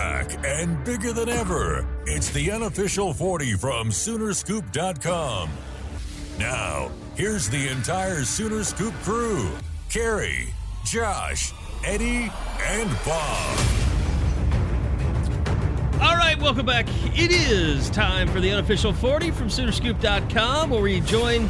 back and bigger than ever. It's the unofficial 40 from Soonerscoop.com. Now, here's the entire Sooner Scoop crew. Carey, Josh, Eddie, and Bob. All right, welcome back. It is time for the unofficial 40 from Soonerscoop.com, where we join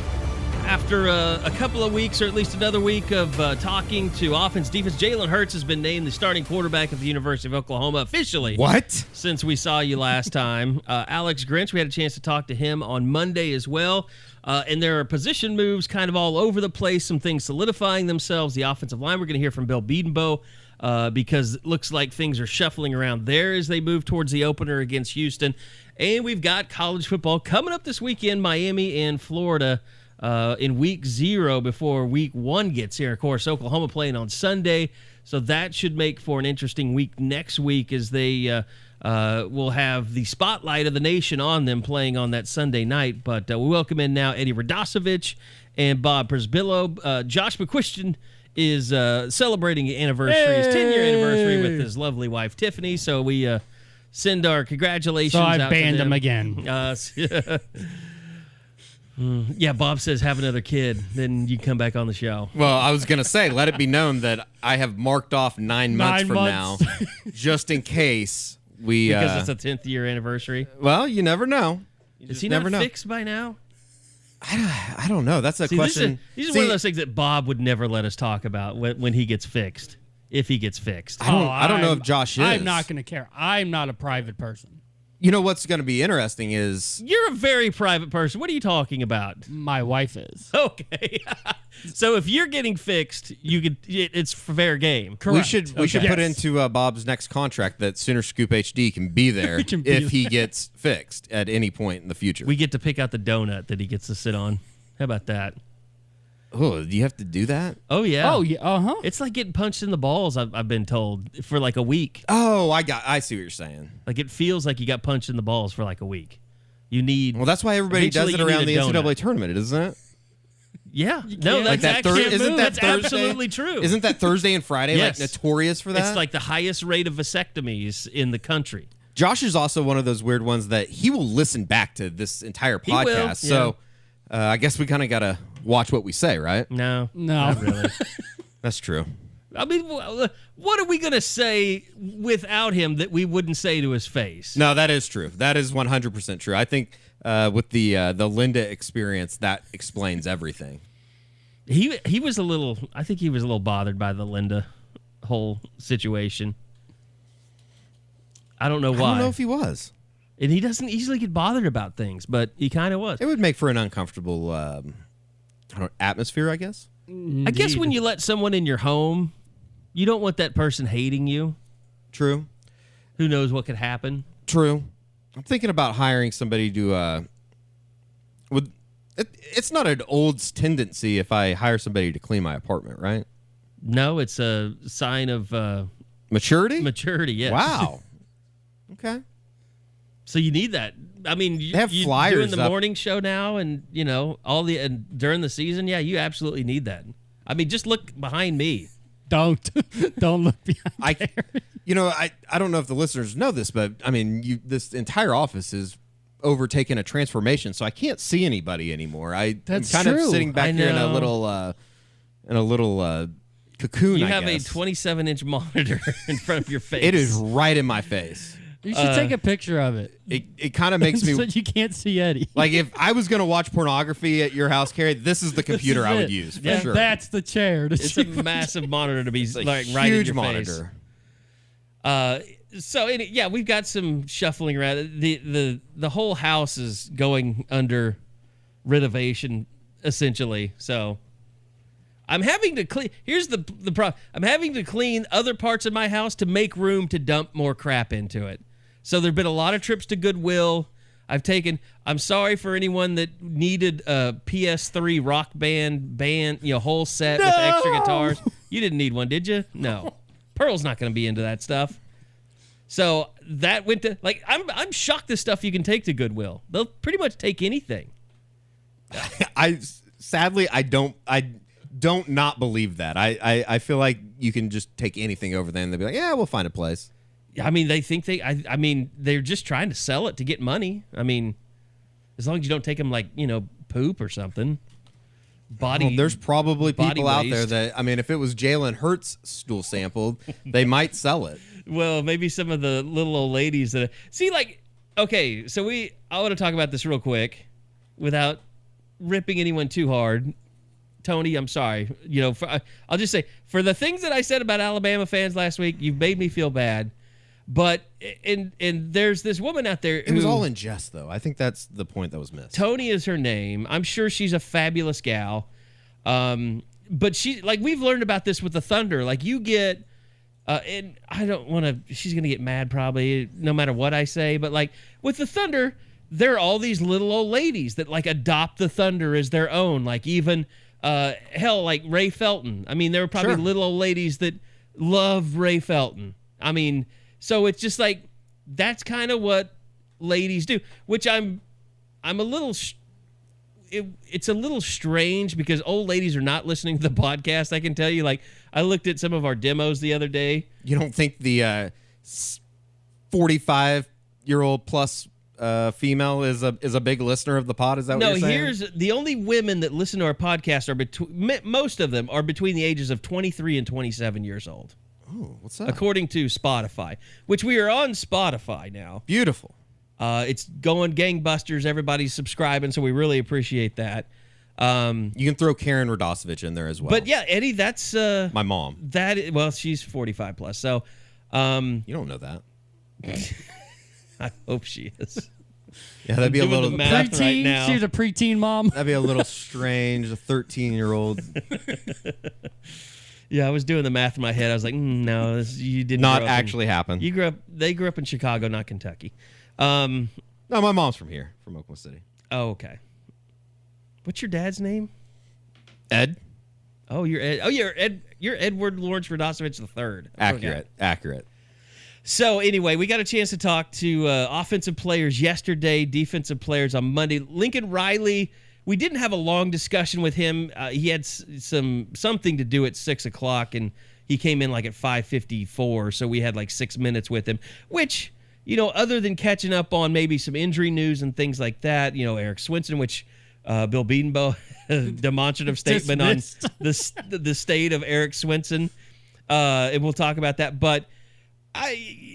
after a couple of weeks, or at least another week of talking to offense, defense. Jalen Hurts has been named the starting quarterback of the University of Oklahoma officially. What? Since we saw you last time. Alex Grinch, we had a chance to talk to him on Monday as well. And there are position moves kind of all over the place, some things solidifying themselves. The offensive line, we're going to hear from Bedenbaugh because it looks like things are shuffling around there as they move towards the opener against Houston. And we've got college football coming up this weekend, Miami and Florida. In week 0 before week 1 gets here. Of course, Oklahoma playing on Sunday, so that should make for an interesting week next week as they will have the spotlight of the nation on them playing on that Sunday night. But we welcome in now Eddie Radosevich and Bob Przbillo. Josh McQuistion is celebrating his 10-year anniversary with his lovely wife, Tiffany, so we send our congratulations so I out banned to them. him again. Yeah, Bob says have another kid, then you come back on the show. Well, I was going to say, let it be known that I have marked off 9 months from now, just in case we... Because it's a 10th year anniversary. Well, you never know. Is he not fixed by now? I don't know. That's a question. These are one of those things that Bob would never let us talk about when he gets fixed, if he gets fixed. I don't know if Josh is. I'm not going to care. I'm not a private person. You know what's going to be interesting is... You're a very private person. What are you talking about? My wife is. Okay. So if you're getting fixed, it's fair game. Correct. We should put into Bob's next contract that Sooner Scoop HD can be there if he gets fixed at any point in the future. We get to pick out the donut that he gets to sit on. How about that? Oh, do you have to do that? Oh, yeah. Oh, yeah. Uh-huh. It's like getting punched in the balls, I've been told, for like a week. Oh, I see what you're saying. Like it feels like you got punched in the balls for like a week. You need... Well, that's why everybody does it around the NCAA tournament, isn't it? Yeah. No, that's that's absolutely true. Isn't that Thursday and Friday Yes. like notorious for that? It's like the highest rate of vasectomies in the country. Josh is also one of those weird ones that he will listen back to this entire podcast. He will, So I guess we kind of got to watch what we say, right? No, not really. That's true. I mean, what are we going to say without him that we wouldn't say to his face? No, that is true. That is 100% true. I think with the Linda experience, that explains everything. He was a little... I think he was a little bothered by the Linda whole situation. I don't know why. I don't know if he was. And he doesn't easily get bothered about things, but he kind of was. It would make for an uncomfortable atmosphere, I guess. I guess when you let someone in your home, you don't want that person hating you. True. Who knows what could happen? True. I'm thinking about hiring somebody to... It's not an old tendency if I hire somebody to clean my apartment, right? No, it's a sign of... maturity? Maturity, yes. Wow. Okay. So you need that. I mean, they have flyers doing the up. morning show now, and and during the season, yeah, you absolutely need that. I mean, just look behind me. Don't look behind there. I don't know if the listeners know this, but I mean, this entire office is overtaken a transformation, so I can't see anybody anymore. I'm kind of sitting back here in a little cocoon. You have a 27-inch monitor in front of your face. It is right in my face. You should take a picture of it. It kind of makes me... so you can't see Eddie. Like, if I was going to watch pornography at your house, Carey, this is the computer I would use, for sure. That's the chair. It's a massive monitor to be like right in your monitor. Face. We've got some shuffling around. The whole house is going under renovation, essentially. So I'm having to clean. Here's the problem. I'm having to clean other parts of my house to make room to dump more crap into it. So there've been a lot of trips to Goodwill. I'm sorry for anyone that needed a PS3 Rock Band whole set with extra guitars. You didn't need one, did you? No. Pearl's not going to be into that stuff. So that went to I'm shocked the stuff you can take to Goodwill. They'll pretty much take anything. I don't not believe that. I feel like you can just take anything over there and they'll be like, yeah, we'll find a place. I mean, they think I mean, they're just trying to sell it to get money. I mean, as long as you don't take them like, poop or something. There's probably people out there that, I mean, if it was Jalen Hurts stool sampled, they might sell it. Well, maybe some of the little old ladies that see, like, okay, so I want to talk about this real quick without ripping anyone too hard. Tony, I'm sorry. I'll just say, for the things that I said about Alabama fans last week, you've made me feel bad. But and there's this woman out there. It was all in jest, though. I think that's the point that was missed. Tony is her name. I'm sure she's a fabulous gal. But she, like, we've learned about this with the Thunder. Like, you get, and I don't want to. She's gonna get mad probably, no matter what I say. But like with the Thunder, there are all these little old ladies that like adopt the Thunder as their own. Like even like Ray Felton. I mean, there were probably little old ladies that love Ray Felton. I mean. So it's just like that's kind of what ladies do, which I'm a little. It's a little strange because old ladies are not listening to the podcast. I can tell you, like I looked at some of our demos the other day. You don't think the 45-year-old plus female is a big listener of the pod? Is that what you're saying? No, here's the only women that listen to our podcast are most of them are between the ages of 23 and 27 years old. Oh, what's that? According to Spotify, which we are on Spotify now. Beautiful. It's going gangbusters. Everybody's subscribing, so we really appreciate that. You can throw Karen Radosevich in there as well. But yeah, Eddie, that's my mom. Well, she's 45 plus, so you don't know that. I hope she is. Yeah, that'd be a little math preteen. Right now. She's a preteen mom. That'd be a little strange. A 13-year-old. Yeah, I was doing the math in my head. I was like, no, you did not actually happen. They grew up in Chicago, not Kentucky. No, my mom's from here, from Oklahoma City. Oh, okay. What's your dad's name? Ed. Oh, you're Ed. Oh, you're Edward Lawrence Radosevich III. Accurate. So anyway, we got a chance to talk to offensive players yesterday, defensive players on Monday. Lincoln Riley. We didn't have a long discussion with him. He had something to do at 6:00, and he came in like at 5:54. So we had like 6 minutes with him, which, other than catching up on maybe some injury news and things like that, Eric Swinson, which Bill Bedenbaugh, demonstrative statement on the state of Eric Swinson, and we'll talk about that. But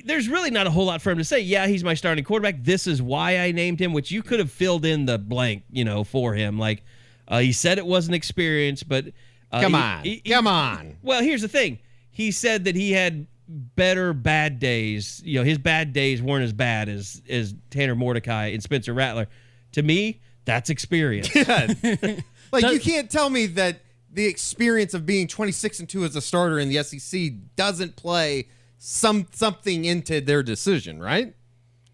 there's really not a whole lot for him to say. Yeah, he's my starting quarterback. This is why I named him, which you could have filled in the blank, for him. Like he said it wasn't experience, but come on. Well, here's the thing. He said that he had better bad days. His bad days weren't as bad as Tanner Mordecai and Spencer Rattler. To me, that's experience. Like you can't tell me that the experience of being 26-2 as a starter in the SEC doesn't play something into their decision, right?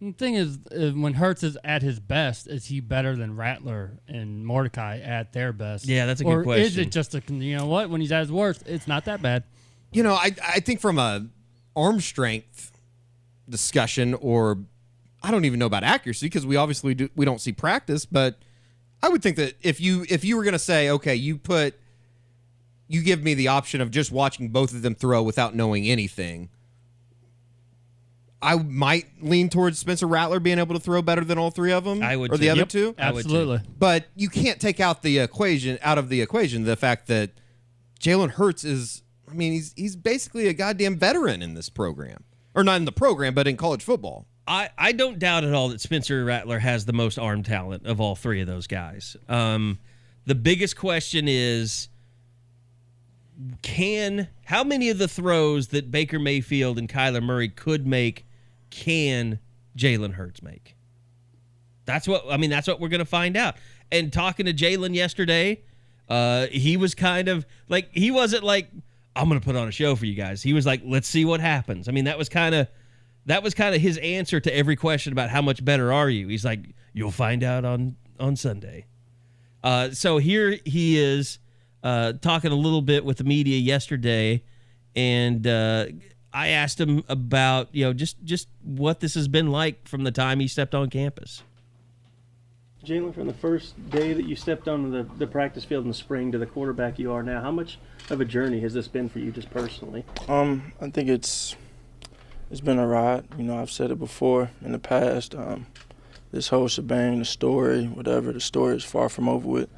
The thing is, when Hurts is at his best, is he better than Rattler and Mordecai at their best? Yeah, that's a good question. Or is it just when he's at his worst, it's not that bad? I think from a arm strength discussion, or I don't even know about accuracy because we obviously we don't see practice, but I would think that if you were going to say, okay, you give me the option of just watching both of them throw without knowing anything, I might lean towards Spencer Rattler being able to throw better than all three of them. I would, or the other two. Absolutely. But you can't take out the equation the fact that Jalen Hurts is. I mean, he's basically a goddamn veteran in this program, or not in the program, but in college football. I don't doubt at all that Spencer Rattler has the most arm talent of all three of those guys. The biggest question is, how many of the throws that Baker Mayfield and Kyler Murray could make can Jalen Hurts make? That's what we're going to find out. And talking to Jalen yesterday, he was kind of like, he wasn't like, I'm going to put on a show for you guys. He was like, let's see what happens. I mean, that was kind of his answer to every question about how much better are you. He's like, you'll find out on Sunday. So here he is talking a little bit with the media yesterday, and I asked him about just what this has been like from the time he stepped on campus. Jalen, from the first day that you stepped onto the practice field in the spring to the quarterback you are now, how much of a journey has this been for you just personally? I think it's It's been a ride. You know, I've said it before in the past. This whole shebang, the story, whatever, the story is far from over with.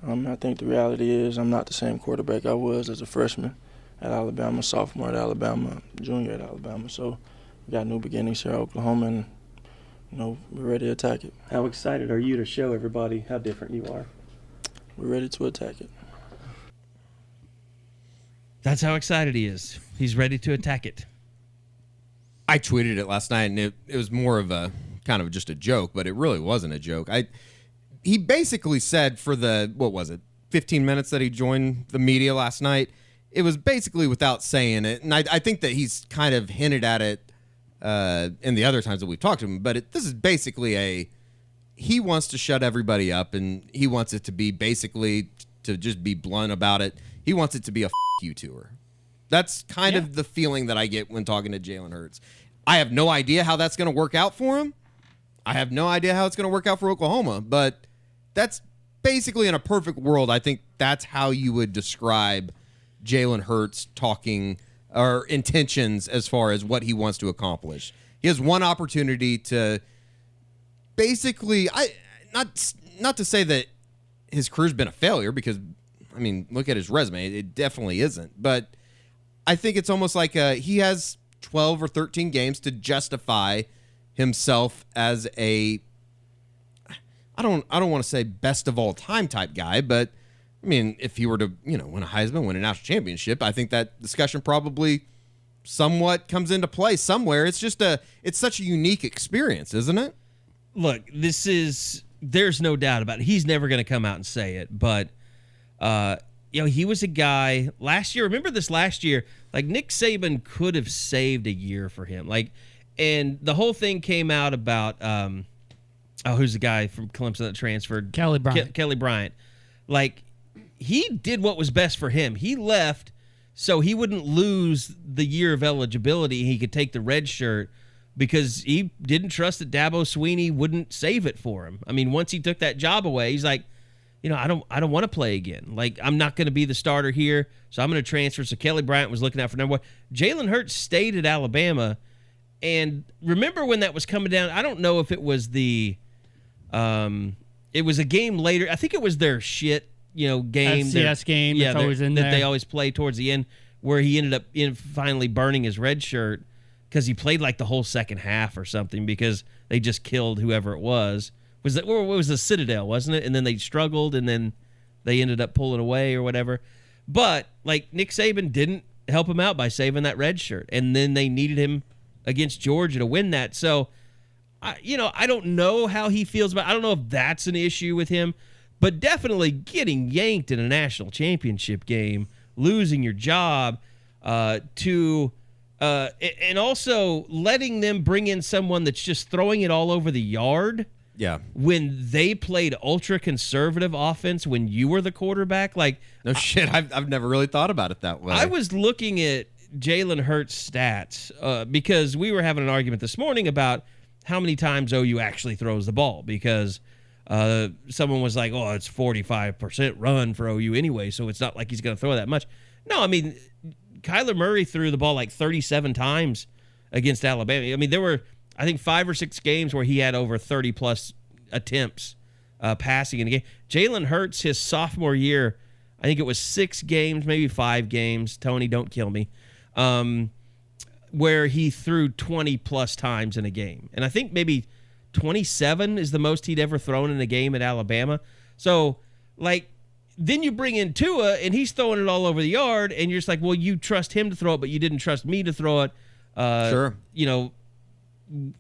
I think the reality is I'm not the same quarterback I was as a freshman at Alabama, sophomore at Alabama, junior at Alabama. So we got new beginnings here at Oklahoma, and, you know, we're ready to attack it. How excited are you to show everybody how different you are? We're ready to attack it. That's how excited he is. He's ready to attack it. I tweeted it last night, and it was more of a kind of just a joke, but it really wasn't a joke. He basically said for the, 15 minutes that he joined the media last night, it was basically without saying it. And I think that he's kind of hinted at it in the other times that we've talked to him, but this is basically he wants to shut everybody up, and he wants it to be basically, to just be blunt about it, he wants it to be a you tour. That's kind of the feeling that I get when talking to Jalen Hurts. I have no idea how that's going to work out for him. I have no idea how it's going to work out for Oklahoma, but that's basically, in a perfect world, I think that's how you would describe Jalen Hurts talking, or intentions as far as what he wants to accomplish. He has one opportunity to basically, not to say that his career's been a failure, because, I mean, look at his resume. It definitely isn't. But I think it's almost like he has 12 or 13 games to justify himself as a, I don't want to say best of all time type guy, but I mean, if he were to, win a Heisman, win a national championship, I think that discussion probably somewhat comes into play somewhere. It's just it's such a unique experience, isn't it? Look, there's no doubt about it. He's never going to come out and say it, but he was a guy last year. Remember this last year? Like, Nick Saban could have saved a year for him. Like, and the whole thing came out about who's the guy from Clemson that transferred? Kelly Bryant. Kelly Bryant. Like, he did what was best for him. He left so he wouldn't lose the year of eligibility. He could take the red shirt because he didn't trust that Dabo Swinney wouldn't save it for him. I mean, once he took that job away, he's like, I don't want to play again. Like, I'm not going to be the starter here, so I'm going to transfer. So Kelly Bryant was looking out for number one. Jalen Hurts stayed at Alabama, and remember when that was coming down? I don't know if it was it was a game later. I think it was their game. FCS game that's always in there. That they always play towards the end, where he ended up finally burning his red shirt because he played like the whole second half or something because they just killed whoever it was. It was the Citadel, wasn't it? And then they struggled, and then they ended up pulling away or whatever. But, like, Nick Saban didn't help him out by saving that red shirt, and then they needed him against Georgia to win that. So, I don't know how he feels about it. I don't know if that's an issue with him, but definitely getting yanked in a national championship game, losing your job, and also letting them bring in someone that's just throwing it all over the yard. Yeah. When they played ultra conservative offense when you were the quarterback, like, no shit, I've never really thought about it that way. I was looking at Jalen Hurts' stats because we were having an argument this morning about how many times OU actually throws the ball, because someone was like, "Oh, it's 45% run for OU anyway, so it's not like he's going to throw that much." No, I mean, Kyler Murray threw the ball like 37 times against Alabama. I mean, there were, I think, 5 or 6 games where he had over 30-plus attempts passing in a game. Jalen Hurts, his sophomore year, I think it was 6 games, maybe 5 games. Tony, don't kill me. Where he threw 20-plus times in a game. And I think maybe 27 is the most he'd ever thrown in a game at Alabama. So, like, then you bring in Tua, and he's throwing it all over the yard, and you're just like, well, you trust him to throw it, but you didn't trust me to throw it. Sure.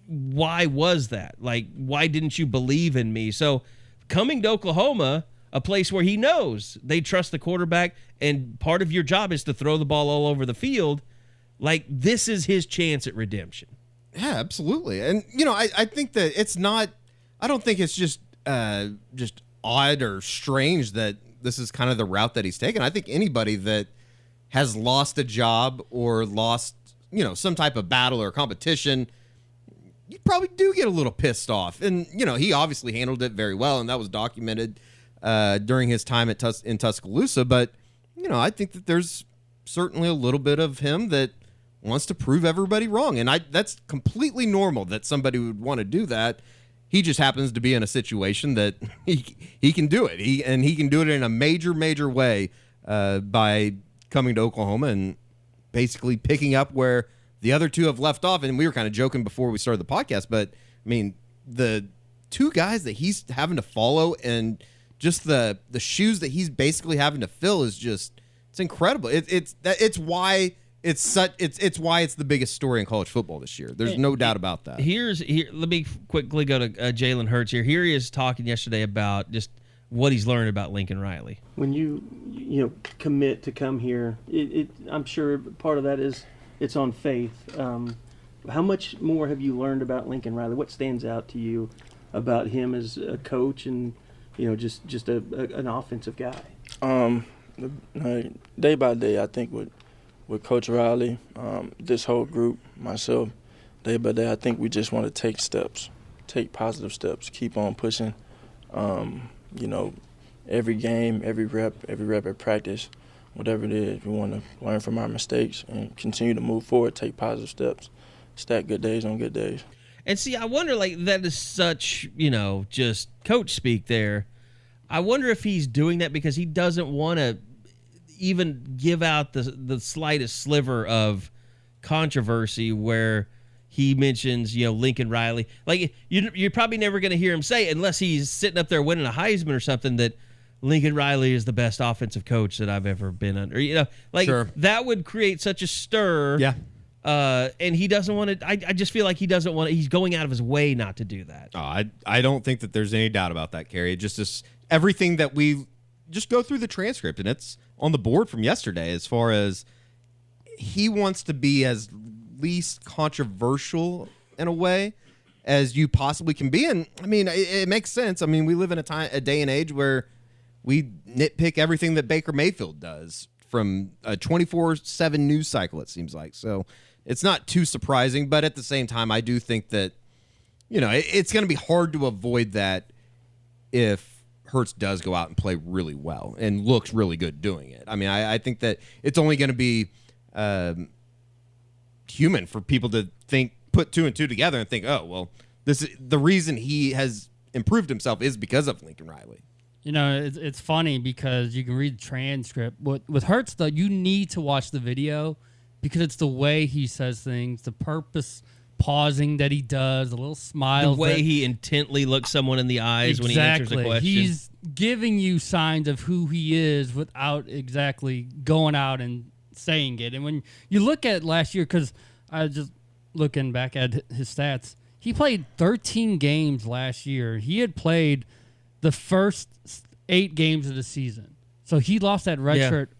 Why was that? Like, why didn't you believe in me? So coming to Oklahoma, a place where he knows they trust the quarterback, and part of your job is to throw the ball all over the field, like, this is his chance at redemption. Yeah, absolutely. And, I think that it's not, I don't think it's just odd or strange that this is kind of the route that he's taken. I think anybody that has lost a job or lost, some type of battle or competition, you probably do get a little pissed off. And, he obviously handled it very well, and that was documented during his time in Tuscaloosa. But, I think that there's certainly a little bit of him that wants to prove everybody wrong. And that's completely normal that somebody would want to do that. He just happens to be in a situation that he can do it. He can do it in a major, major way by coming to Oklahoma and basically picking up where the other two have left off. And we were kind of joking before we started the podcast, but I mean, the two guys that he's having to follow and just the shoes that he's basically having to fill is just, it's incredible. It's why it's the biggest story in college football this year. There's no doubt about that. Let me quickly go to Jalen Hurts here. Here he is talking yesterday about just what he's learned about Lincoln Riley. When you commit to come here, I'm sure part of that is it's on faith. How much more have you learned about Lincoln Riley? What stands out to you about him as a coach and just an offensive guy? Day by day, I think with Coach Riley, this whole group, myself, day by day, I think we just want to take positive steps, keep on pushing. Every game, every rep at practice, whatever it is, we want to learn from our mistakes and continue to move forward, take positive steps, stack good days on good days. And see, I wonder, that is such, just coach speak there. I wonder if he's doing that because he doesn't want to even give out the slightest sliver of controversy where he mentions, Lincoln Riley. You're probably never going to hear him say, unless he's sitting up there winning a Heisman or something, that Lincoln Riley is the best offensive coach that I've ever been under. Sure. That would create such a stir. Yeah. And he doesn't want to. I just feel like he doesn't want to. He's going out of his way not to do that. Oh, I don't think that there's any doubt about that, Carey. Just everything that we just go through the transcript, and it's on the board from yesterday as far as he wants to be as least controversial in a way as you possibly can be. And I mean, it makes sense. I mean, we live in a day and age where we nitpick everything that Baker Mayfield does from a 24/7 news cycle, it seems like. So it's not too surprising, but at the same time, I do think that, it's going to be hard to avoid that if Hurts does go out and play really well and looks really good doing it. I mean, I think that it's only going to be human for people to put two and two together and think, oh, well, the reason he has improved himself is because of Lincoln Riley. It's funny because you can read the transcript. With Hurts, though, you need to watch the video because it's the way he says things, the purpose pausing that he does, the little smile. The way he intently looks someone in the eyes when he answers a question. He's giving you signs of who he is without exactly going out and saying it. And when you look at last year, because I was just looking back at his stats, he played 13 games last year. He had played the first 8 games of the season. So he lost that red shirt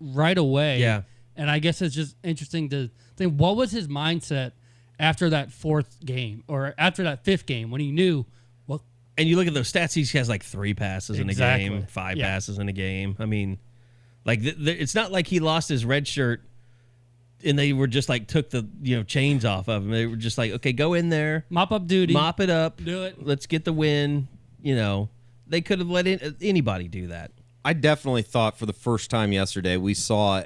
right away. Yeah. And I guess it's just interesting to think, what was his mindset after that 4th game or after that 5th game when he knew, well. And you look at those stats, he has 3 passes in a game, 5 passes in a game. I mean, it's not like he lost his red shirt and they were just took the chains off of him. They were just okay, go in there. Mop up duty. Mop it up. Do it. Let's get the win. They could have let anybody do that. I definitely thought for the first time yesterday we saw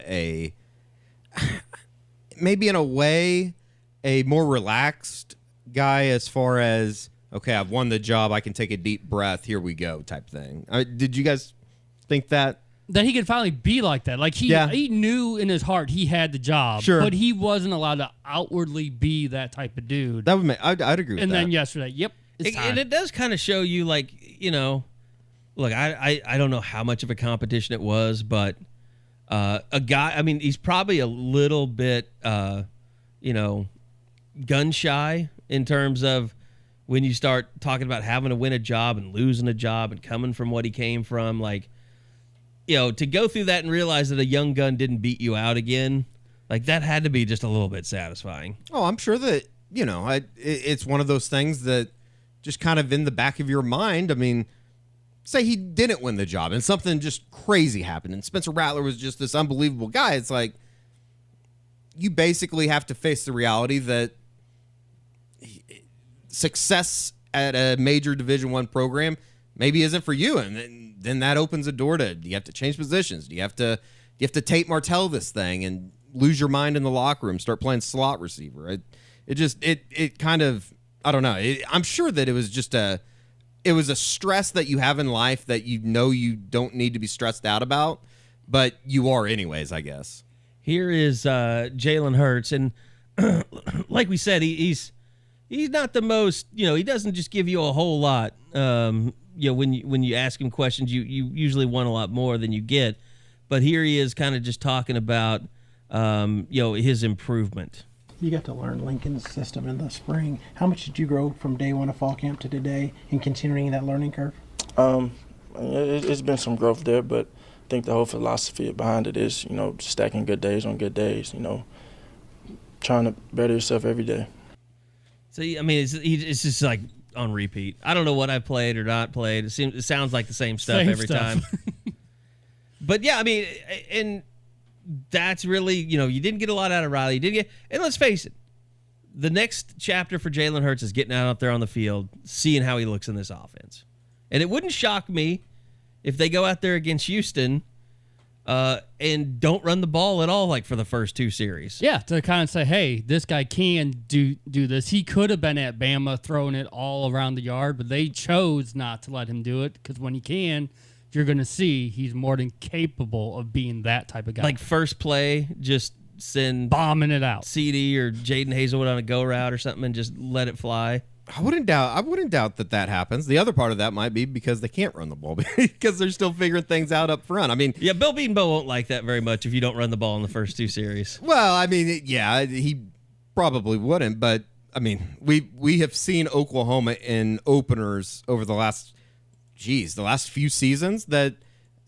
maybe in a way, a more relaxed guy as far as, okay, I've won the job, I can take a deep breath, here we go type thing. Did you guys think that? That he could finally be like that. He knew in his heart he had the job, but he wasn't allowed to outwardly be that type of dude. That would make, I'd agree with that. And then yesterday, and it does kind of show you, look, I don't know how much of a competition it was, but a guy, I mean, he's probably a little bit, gun shy in terms of when you start talking about having to win a job and losing a job and coming from what he came from, to go through that and realize that a young gun didn't beat you out again, that had to be just a little bit satisfying. Oh, I'm sure that, it's one of those things that just kind of in the back of your mind. I mean, say he didn't win the job and something just crazy happened and Spencer Rattler was just this unbelievable guy. It's you basically have to face the reality that success at a major Division I program maybe isn't for you. And then that opens a door to, do you have to change positions? Do you have to Tate Martell this thing and lose your mind in the locker room, start playing slot receiver. It kind of, I don't know. I'm sure that it was a stress that you have in life that you don't need to be stressed out about, but you are anyways, I guess. Here is Jalen Hurts, and like we said, he's not the most, he doesn't just give you a whole lot. When you ask him questions, you usually want a lot more than you get. But here he is kind of just talking about, his improvement. You got to learn Lincoln's system in the spring. How much did you grow from day one of fall camp to today in continuing that learning curve? It's been some growth there, but I think the whole philosophy behind it is, stacking good days on good days, trying to better yourself every day. So, I mean, it's just like on repeat. I don't know what I played or not played. It sounds like the same stuff every time. But, yeah, I mean, and that's really, you didn't get a lot out of Riley. And let's face it, the next chapter for Jalen Hurts is getting out there on the field, seeing how he looks in this offense. And it wouldn't shock me if they go out there against Houston and don't run the ball at all, like for the first two series. Yeah, to kind of say, hey, this guy can do this. He could have been at Bama throwing it all around the yard, but they chose not to let him do it because when he can, you're going to see he's more than capable of being that type of guy. Like first play, just send bombing it out. CD or Jaden Hazelwood on a go route or something and just let it fly. I wouldn't doubt that happens. The other part of that might be because they can't run the ball because they're still figuring things out up front. I mean, yeah, Bill Bedenbaugh won't like that very much if you don't run the ball in the first two series. Well, I mean, yeah, he probably wouldn't, but I mean, we have seen Oklahoma in openers over the last few seasons that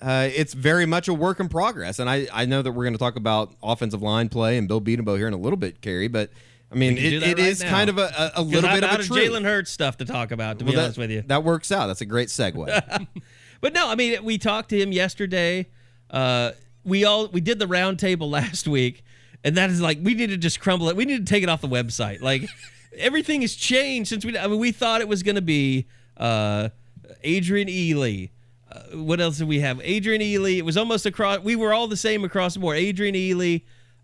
it's very much a work in progress. And I know that we're going to talk about offensive line play and Bill Bedenbaugh here in a little bit, Carey, but I mean, it is kind of a little bit of a truth. Jalen Hurts stuff to talk about, to be honest with you. That works out. That's a great segue. But no, I mean, we talked to him yesterday. We did the round table last week, and that is like, we need to just crumble it. We need to take it off the website. Like, everything has changed since we thought it was going to be Adrian Ely. What else did we have? Adrian Ely. It was almost across. We were all the same across the board. Adrian Ely,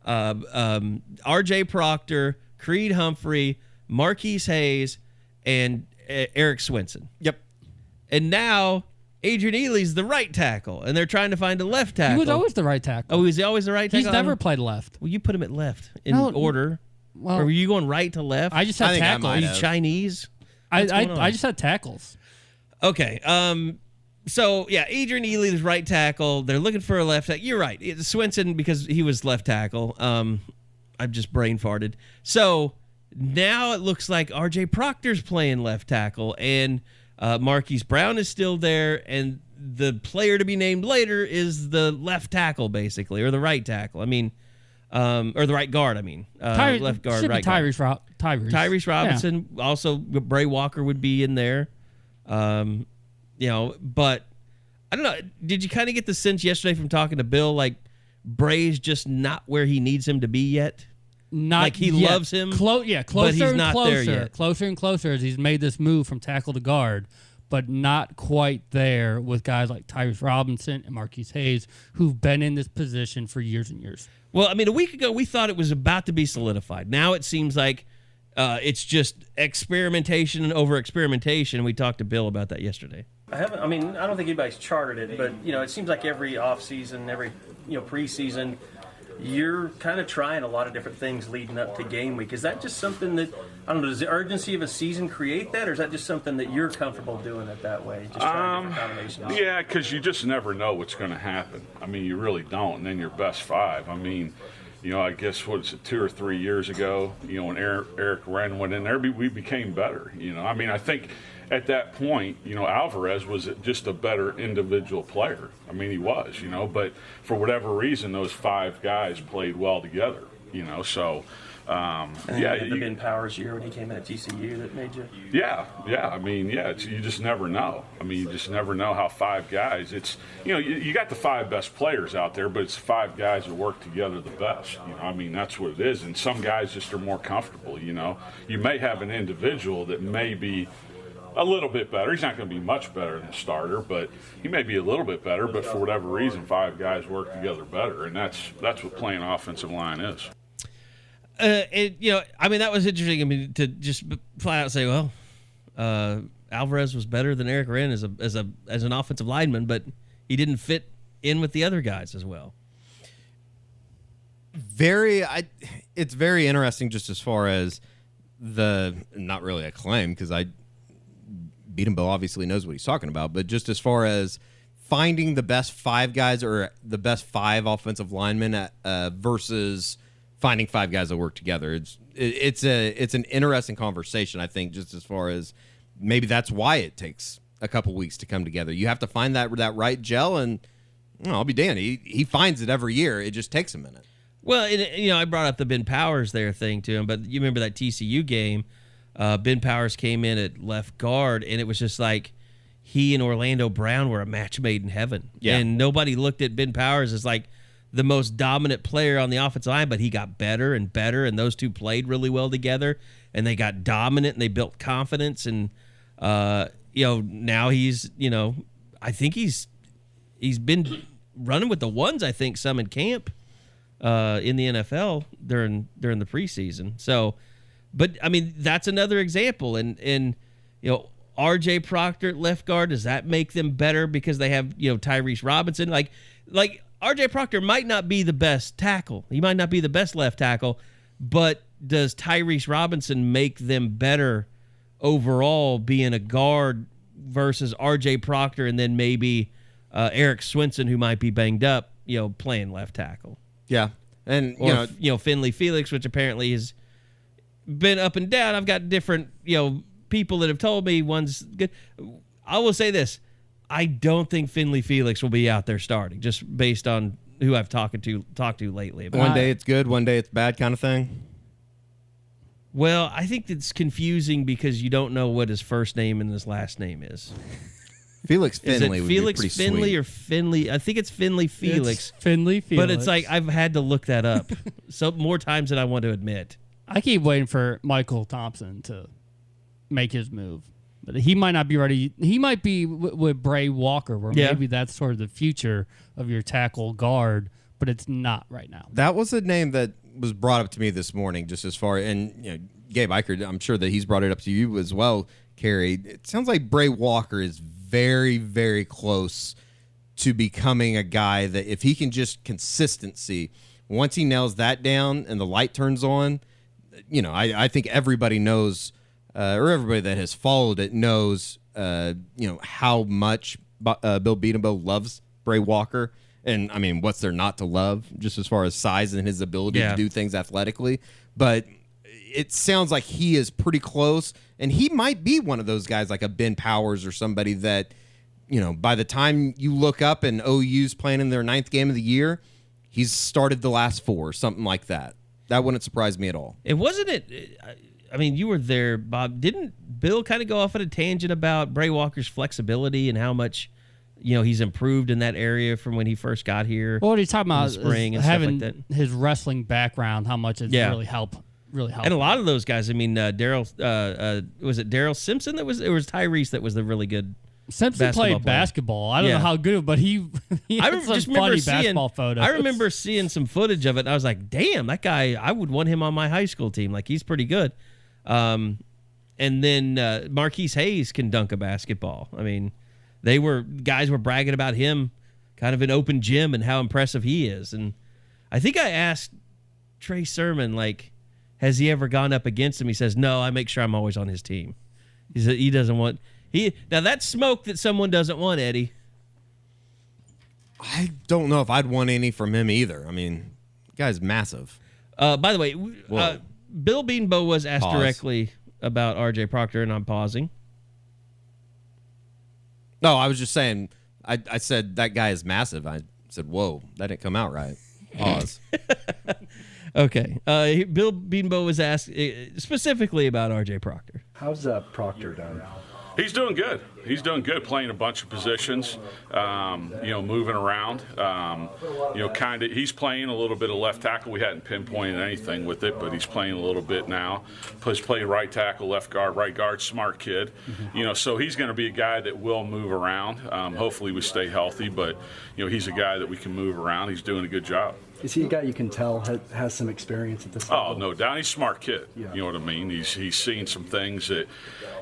R.J. Proctor, Creed Humphrey, Marquise Hayes, and Eric Swinson. Yep. And now Adrian Ely's the right tackle, and they're trying to find a left tackle. He was always the right tackle. Oh, was he always the right tackle? He's never played left. Well, you put him at left in order. Well, or were you going right to left? I just had tackles. Are you Chinese? I just had tackles. Okay. So, yeah, Adrian Ely is right tackle. They're looking for a left tackle. You're right. It's Swinson because he was left tackle. I've just brain farted. So now it looks like R.J. Proctor's playing left tackle, and Marquise Brown is still there, and the player to be named later is the left tackle, basically, or the right tackle. I mean, or the right guard, I mean. Left guard, right guard. Tyrese Robinson. Yeah. Also, Bray Walker would be in there. But I don't know. Did you kind of get the sense yesterday from talking to Bill, like Bray's just not where he needs him to be yet? Not like he yet. loves him, closer but he's and not closer, there yet. Closer and closer as he's made this move from tackle to guard, but not quite there with guys like Tyrese Robinson and Marquise Hayes, who've been in this position for years and years. Well, I mean, a week ago we thought it was about to be solidified. Now it seems like it's just experimentation and over experimentation. We talked to Bill about that yesterday. I don't think anybody's charted it, but it seems like every off season, every preseason, you're kind of trying a lot of different things leading up to game week. Is that just something that, I don't know, does the urgency of a season create that, or is that just something that you're comfortable doing it that way, just trying different combinations? Yeah, because you just never know what's going to happen. I mean, you really don't, and then your best five. I mean, I guess, 2 or 3 years ago, when Eric Wren went in there, we became better. I mean, I think at that point, Alvarez was just a better individual player. I mean, he was, but for whatever reason, those five guys played well together, so. The Ben Powers year when he came in at TCU that made you. Yeah. I mean, you just never know. I mean, you just never know how five guys. It's you got the five best players out there, but it's five guys that work together the best. I mean, that's what it is. And some guys just are more comfortable. You may have an individual that may be a little bit better. He's not going to be much better than a starter, but he may be a little bit better. But for whatever reason, 5 guys work together better, and that's what playing offensive line is. That was interesting. I mean, to just flat out say, well, Alvarez was better than Eric Wren as an offensive lineman, but he didn't fit in with the other guys as well. It's very interesting just as far as not really a claim, because Bedenbaugh obviously knows what he's talking about, but just as far as finding the best 5 guys or the best 5 offensive linemen versus finding 5 guys that work together. It's an interesting conversation, I think, just as far as maybe that's why it takes a couple weeks to come together. You have to find that right gel, and I'll be damned. He finds it every year. It just takes a minute. Well, I brought up the Ben Powers there thing to him, but you remember that TCU game, Ben Powers came in at left guard, and it was just like he and Orlando Brown were a match made in heaven. Yeah. And nobody looked at Ben Powers as like the most dominant player on the offensive line, but he got better and better, and those two played really well together, and they got dominant, and they built confidence, and now he's, I think he's been running with the ones, I think, some in camp in the NFL during the preseason. So, but I mean, that's another example, and RJ Proctor at left guard, does that make them better because they have Tyrese Robinson? Like RJ Proctor might not be the best tackle. He might not be the best left tackle, but does Tyrese Robinson make them better overall being a guard versus RJ Proctor and then maybe Eric Swinson, who might be banged up, playing left tackle? Yeah. And, Finley Felix, which apparently has been up and down. I've got different, people that have told me one's good. I will say this. I don't think Finley Felix will be out there starting, just based on who I've talked to lately. One day it's good, one day it's bad kind of thing? Well, I think it's confusing because you don't know what his first name and his last name is. Felix Finley would Felix be pretty Finley sweet. Or Finley? I think it's Finley Felix. It's Finley Felix. But it's like I've had to look that up so more times than I want to admit. I keep waiting for Michael Thompson to make his move. But he might not be ready. He might be with Bray Walker, where maybe that's sort of the future of your tackle guard, but it's not right now. That was a name that was brought up to me this morning, just as far, and Gabe Eichert, I'm sure that he's brought it up to you as well, Carey. It sounds like Bray Walker is very, very close to becoming a guy that if he can just consistency, once he nails that down and the light turns on, I think everybody knows, or everybody that has followed it knows, how much Bill Bedenbaugh loves Bray Walker. And, I mean, what's there not to love, just as far as size and his ability to do things athletically. But it sounds like he is pretty close, and he might be one of those guys like a Ben Powers or somebody that, by the time you look up and OU's playing in their 9th game of the year, he's started the last 4, something like that. That wouldn't surprise me at all. It wasn't it. I mean, you were there, Bob. Didn't Bill kind of go off on a tangent about Bray Walker's flexibility and how much, he's improved in that area from when he first got here? Well, what he's talking about spring is and having stuff like that. His wrestling background, how much it's really helped. And a lot of those guys, I mean, Daryl, was it Daryl Simpson that was? It was Tyrese that was the really good. Simpson played basketball. I don't know how good, but he had some funny basketball photos. I remember seeing some footage of it, and I was like, damn, that guy, I would want him on my high school team. Like, he's pretty good. And then Marquise Hayes can dunk a basketball. I mean, guys were bragging about him kind of in open gym and how impressive he is. And I think I asked Trey Sermon, like, has he ever gone up against him? He says, no, I make sure I'm always on his team. He said he doesn't want... Now, that's smoke that someone doesn't want, Eddie. I don't know if I'd want any from him either. I mean, the guy's massive. By the way, Bill Bedenbaugh was asked directly about RJ Proctor, and I'm pausing. No, I was just saying, I said that guy is massive. I said, whoa, that didn't come out right. Pause. Okay. Bill Bedenbaugh was asked specifically about RJ Proctor. How's Proctor done? He's doing good. He's doing good, playing a bunch of positions, moving around. He's playing a little bit of left tackle. We hadn't pinpointed anything with it, but he's playing a little bit now. He's playing right tackle, left guard, right guard, smart kid. So he's going to be a guy that will move around. Hopefully we stay healthy, but, he's a guy that we can move around. He's doing a good job. Is he a guy you can tell has some experience at this level? Oh, no doubt. He's a smart kid. Yeah. You know what I mean? He's seen some things that,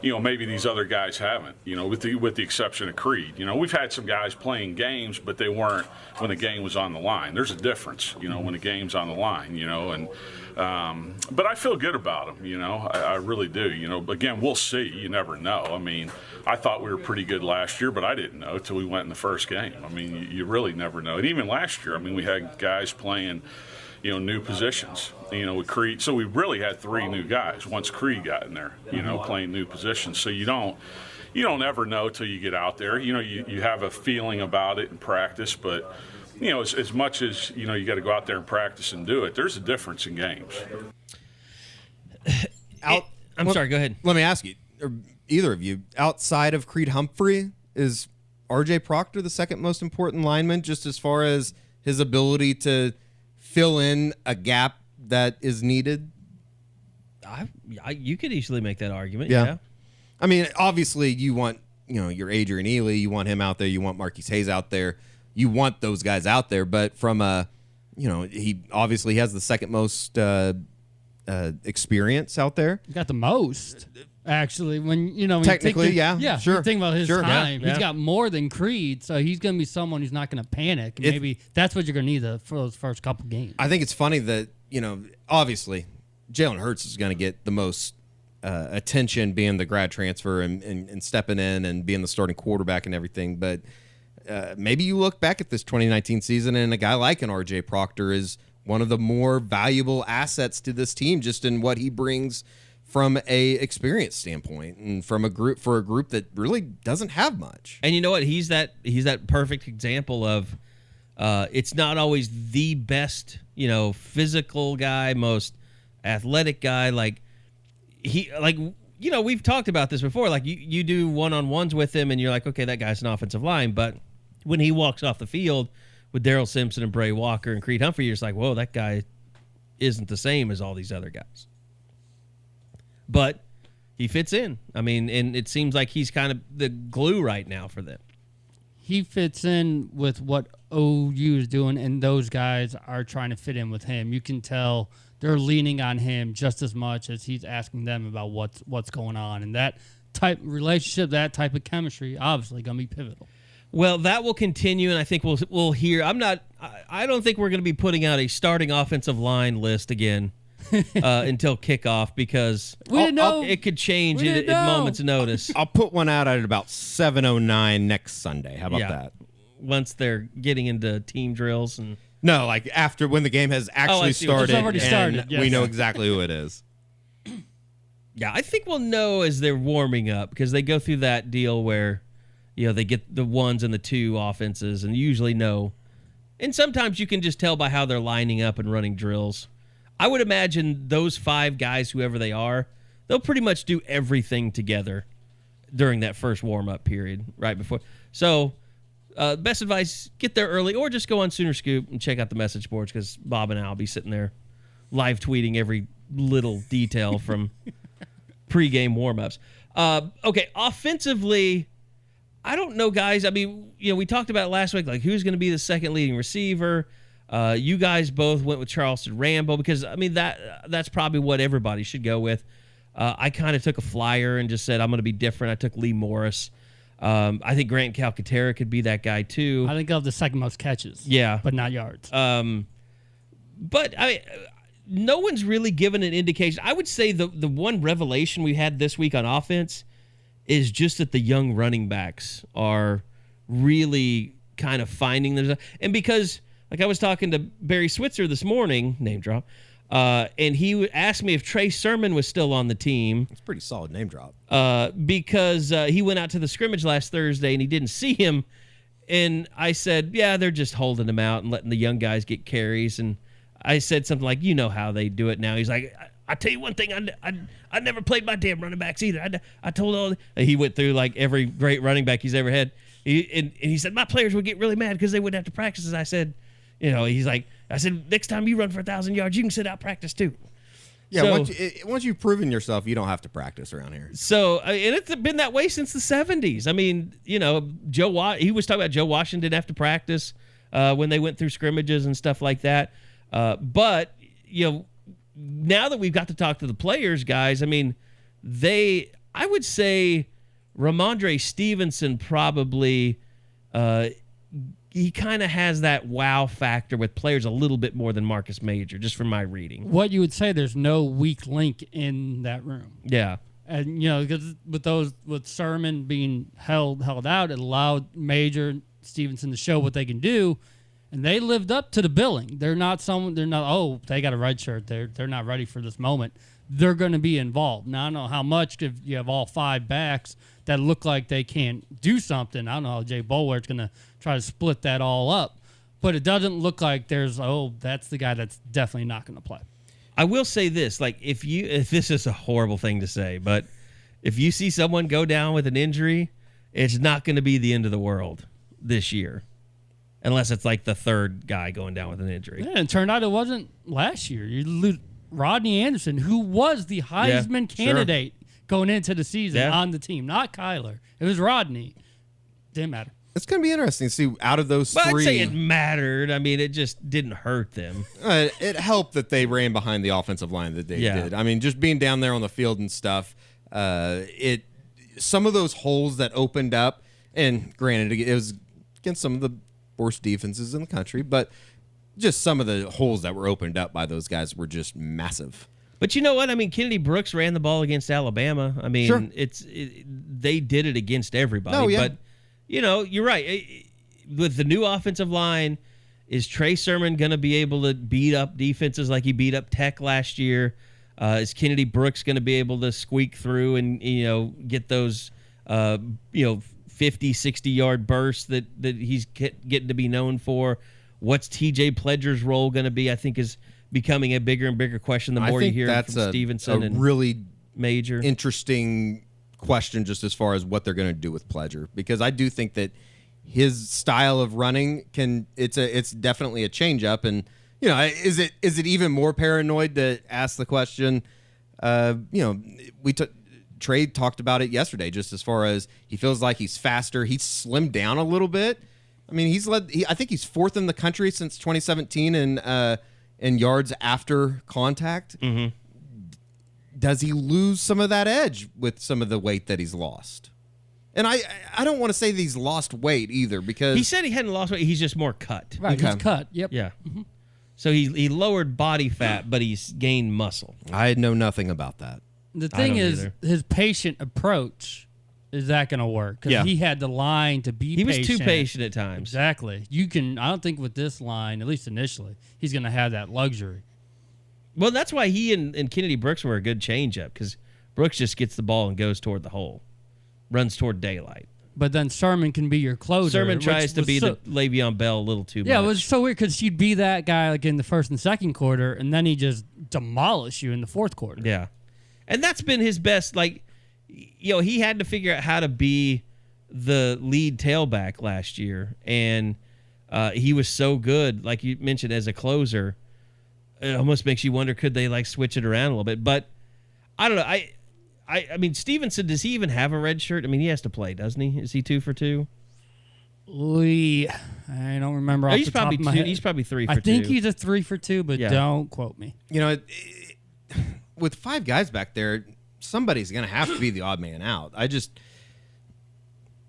maybe these other guys haven't, with the exception of Creed. We've had some guys playing games, but they weren't when the game was on the line. There's a difference, when the game's on the line, but I feel good about him, I really do. Again, we'll see. You never know. I mean, I thought we were pretty good last year, but I didn't know until we went in the first game. I mean, you really never know. And even last year, we had guys playing, new positions, with Creed. So we really had 3 new guys once Creed got in there, playing new positions. So you don't ever know till you get out there. You have a feeling about it in practice, but as much as you got to go out there and practice and do it, there's a difference in games. I'm sorry, go ahead. Let me ask you, or either of you, outside of Creed Humphrey, is R.J. Proctor the second most important lineman, just as far as his ability to fill in a gap that is needed? You could easily make that argument. Yeah. I mean, obviously, you want your Adrian Ely, you want him out there, you want Marquise Hayes out there, you want those guys out there. But from he obviously has the second most experience out there. He got the most. Actually, when technically, yeah, sure. You think about his time. Yeah. He's got more than Creed, so he's going to be someone who's not going to panic. And maybe that's what you're going to need for those first couple games. I think it's funny that obviously, Jalen Hurts is going to get the most attention, being the grad transfer and stepping in and being the starting quarterback and everything. But maybe you look back at this 2019 season, and a guy like an R.J. Proctor is one of the more valuable assets to this team, just in what he brings from a experience standpoint and from a group that really doesn't have much. And you know what? He's that perfect example of it's not always the best, physical guy, most athletic guy. We've talked about this before. Like you do one-on-ones with him and you're like, okay, that guy's an offensive line. But when he walks off the field with Darrell Simpson and Bray Walker and Creed Humphrey, you're just like, whoa, that guy isn't the same as all these other guys. But he fits in. I mean, and it seems like he's kind of the glue right now for them. He fits in with what OU is doing, and those guys are trying to fit in with him. You can tell they're leaning on him just as much as he's asking them about what's going on. And that type of relationship, that type of chemistry, obviously going to be pivotal. Well, that will continue, and I think we'll hear. I don't think we're going to be putting out a starting offensive line list again until kickoff, because it could change at moment's notice. I'll put one out at about 7:09 next Sunday. How about that? Once they're getting into team drills and no, like after when the game has actually started. It's already started. Yes. We know exactly who it is. Yeah, I think we'll know as they're warming up, because they go through that deal where they get the 1s and the 2 offenses, and usually know. And sometimes you can just tell by how they're lining up and running drills. I would imagine those 5 guys, whoever they are, they'll pretty much do everything together during that first warm-up period right before. So best advice, get there early, or just go on Sooner Scoop and check out the message boards, because Bob and I will be sitting there live tweeting every little detail from pregame warm-ups. Okay, offensively, I don't know, guys. I mean, we talked about it last week, like who's going to be the second leading receiver. You guys both went with Charleston Rambo, because I mean that's probably what everybody should go with. I kind of took a flyer and just said I'm going to be different. I took Lee Morris. I think Grant Calcaterra could be that guy too. I think I'll have the second most catches. Yeah, but not yards. But no one's really given an indication. I would say the one revelation we had this week on offense is just that the young running backs are really kind of finding themselves. And because, like, I was talking to Barry Switzer this morning, name drop, and he asked me if Trey Sermon was still on the team. It's a pretty solid name drop. Because he went out to the scrimmage last Thursday and he didn't see him. And I said, yeah, they're just holding him out and letting the young guys get carries. And I said something like, how they do it now. He's like, I tell you one thing, I never played my damn running backs either. I told all he went through like every great running back he's ever had. And he said my players would get really mad because they wouldn't have to practice. I said, he's like, I said next time you run for 1,000 yards, you can sit out practice too. Yeah, once you've proven yourself, you don't have to practice around here. So, and it's been that way since the 70s. I mean, he was talking about Joe Washington didn't have to practice when they went through scrimmages and stuff like that. But now that we've got to talk to the players, guys, I mean, I would say Ramondre Stevenson probably, he kind of has that wow factor with players a little bit more than Marcus Major, just from my reading. What you would say, there's no weak link in that room. Yeah. And, because with Sermon being held out, it allowed Major, Stevenson to show what they can do. And they lived up to the billing. They got a red shirt. They're not ready for this moment. They're going to be involved. Now, I don't know how much if you have all 5 backs that look like they can't do something. I don't know how Jay Boulware's going to try to split that all up. But it doesn't look like that's the guy that's definitely not going to play. I will say this, like if this is a horrible thing to say, but if you see someone go down with an injury, it's not going to be the end of the world this year. Unless it's like the third guy going down with an injury. Yeah, and it turned out it wasn't last year. You lose Rodney Anderson, who was the Heisman candidate going into the season on the team, not Kyler. It was Rodney. Didn't matter. It's going to be interesting to see out of those but 3. I'd say it mattered. I mean, it just didn't hurt them. It helped that they ran behind the offensive line that they did. I mean, just being down there on the field and stuff, some of those holes that opened up, and granted, it was against some of the worst defenses in the country, but just some of the holes that were opened up by those guys were just massive. But you know what? I mean, Kennedy Brooks ran the ball against Alabama. I mean, they did it against everybody. Oh, yeah. But, you're right. With the new offensive line, is Trey Sermon going to be able to beat up defenses like he beat up Tech last year? Is Kennedy Brooks going to be able to squeak through and, get those, 50, 60-yard bursts that he's getting to be known for? What's TJ Pledger's role going to be? I think is becoming a bigger and bigger question the more you hear from Stevenson and really Major. Interesting question just as far as what they're going to do with Pledger, because I do think that his style of running it's definitely a change up. And is it even more paranoid to ask the question? Trey talked about it yesterday, just as far as he feels like he's faster. He's slimmed down a little bit. I mean, I think he's 4th in the country since 2017 in yards after contact. Mm-hmm. Does he lose some of that edge with some of the weight that he's lost? And I don't want to say that he's lost weight either, because he said he hadn't lost weight. He's just more cut. Right, he's cut. Yep. Yeah. Mm-hmm. So he lowered body fat, but he's gained muscle. I know nothing about that. The thing is, his patient approach, is that going to work? Because he had the line to be patient. He was too patient at times. Exactly. I don't think with this line, at least initially, he's going to have that luxury. Well, that's why he and Kennedy Brooks were a good change-up, because Brooks just gets the ball and goes toward the hole, runs toward daylight. But then Sermon can be your closer. Sermon tries to be the Le'Veon Bell a little too much. Yeah, it was so weird because he'd be that guy like in the first and second quarter, and then he just demolish you in the fourth quarter. Yeah. And that's been his best. Like, he had to figure out how to be the lead tailback last year, and he was so good, like you mentioned, as a closer. It almost makes you wonder, could they like switch it around a little bit? But I don't know. I mean, Stevenson, does he even have a red shirt? I mean, he has to play, doesn't he? Is he 2 for 2? I don't remember off the top of my head. He's probably 3 for 2. I think he's a 3 for 2, but don't quote me. With 5 guys back there, somebody's going to have to be the odd man out.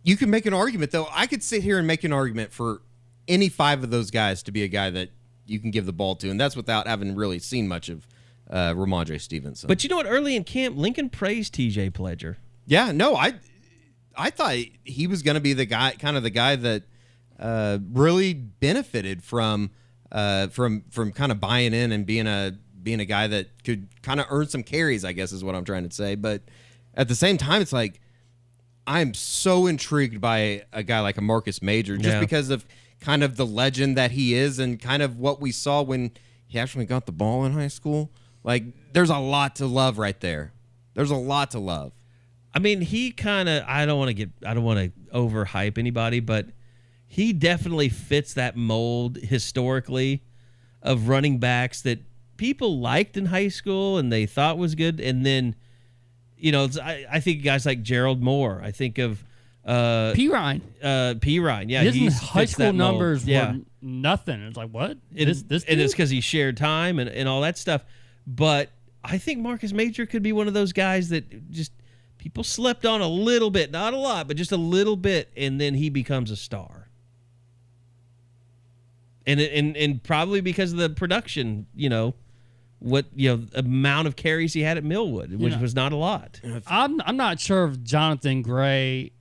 You can make an argument, though. I could sit here and make an argument for any 5 of those guys to be a guy that you can give the ball to, and that's without having really seen much of Ramondre Stevenson. But you know what? Early in camp, Lincoln praised TJ Pledger. Yeah, no, I thought he was going to be the guy that really benefited from kind of buying in and being a guy that could kind of earn some carries, I guess is what I'm trying to say. But at the same time, it's like I'm so intrigued by a guy like a Marcus Major just because of kind of the legend that he is and kind of what we saw when he actually got the ball in high school. Like, there's a lot to love right there. There's a lot to love. I mean, he kind of, I don't want to overhype anybody, but he definitely fits that mold historically of running backs that people liked in high school and they thought was good. And then, I think guys like Gerald Moore. I think of P. Ryan. P. Ryan, yeah. His high school numbers yeah. were nothing. It's like, what? And it's because he shared time and all that stuff. But I think Marcus Major could be one of those guys that just people slept on a little bit, not a lot, but just a little bit, and then he becomes a star. And probably because of the production, amount of carries he had at Millwood, which was not a lot. I'm not sure if Jonathan Gray,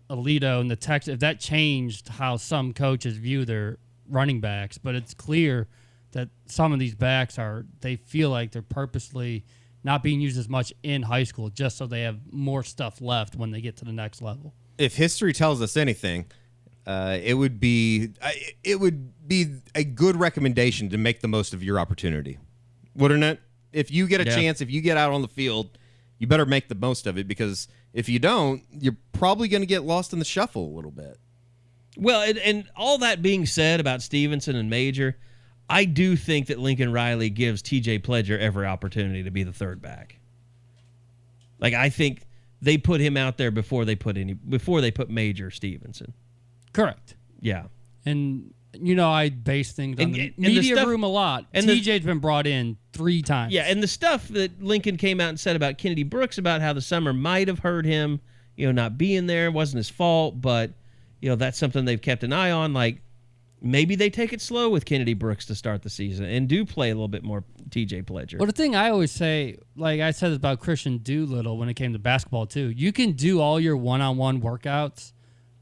Alito, and the Texans, if that changed how some coaches view their running backs, but it's clear that some of these backs they feel like they're purposely not being used as much in high school just so they have more stuff left when they get to the next level. If history tells us anything, it would be a good recommendation to make the most of your opportunity, wouldn't it? If you get a chance, if you get out on the field, you better make the most of it, because if you don't, you're probably going to get lost in the shuffle a little bit. Well, and all that being said about Stevenson and Major, I do think that Lincoln Riley gives TJ Pledger every opportunity to be the third back. Like, I think they put him out there before they put Major Stevenson. Correct. Yeah. And I base things on the media room a lot. And TJ's been brought in 3 times. Yeah, and the stuff that Lincoln came out and said about Kennedy Brooks, about how the summer might have hurt him, not being there, wasn't his fault, but that's something they've kept an eye on. Like, maybe they take it slow with Kennedy Brooks to start the season and do play a little bit more TJ Pledger. Well, the thing I always say, like I said about Christian Doolittle when it came to basketball too, you can do all your one-on-one workouts,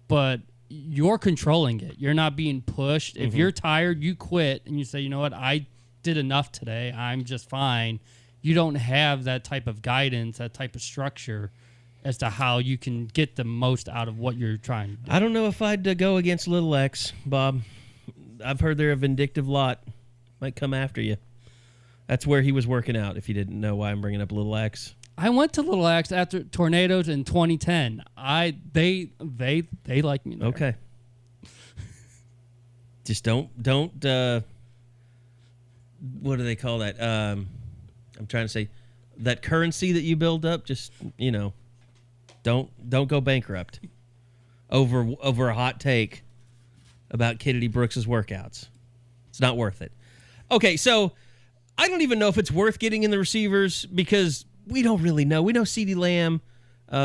but you're controlling it. You're not being pushed. If you're tired, you quit and you say, you know what, I did enough today. I'm just fine. You don't have that type of guidance, that type of structure as to how you can get the most out of what you're trying to do. I don't know if I'd go against Little X, Bob. I've heard they're a vindictive lot. Might come after you. That's where he was working out, if you didn't know why I'm bringing up Little X. I went to Little X after Tornadoes in 2010. They like me there. Okay. Just don't what do they call that? I'm trying to say that currency that you build up, just, don't go bankrupt over a hot take about Kennedy Brooks's workouts. It's not worth it. Okay, so I don't even know if it's worth getting in the receivers because we don't really know. We know CeeDee Lamb.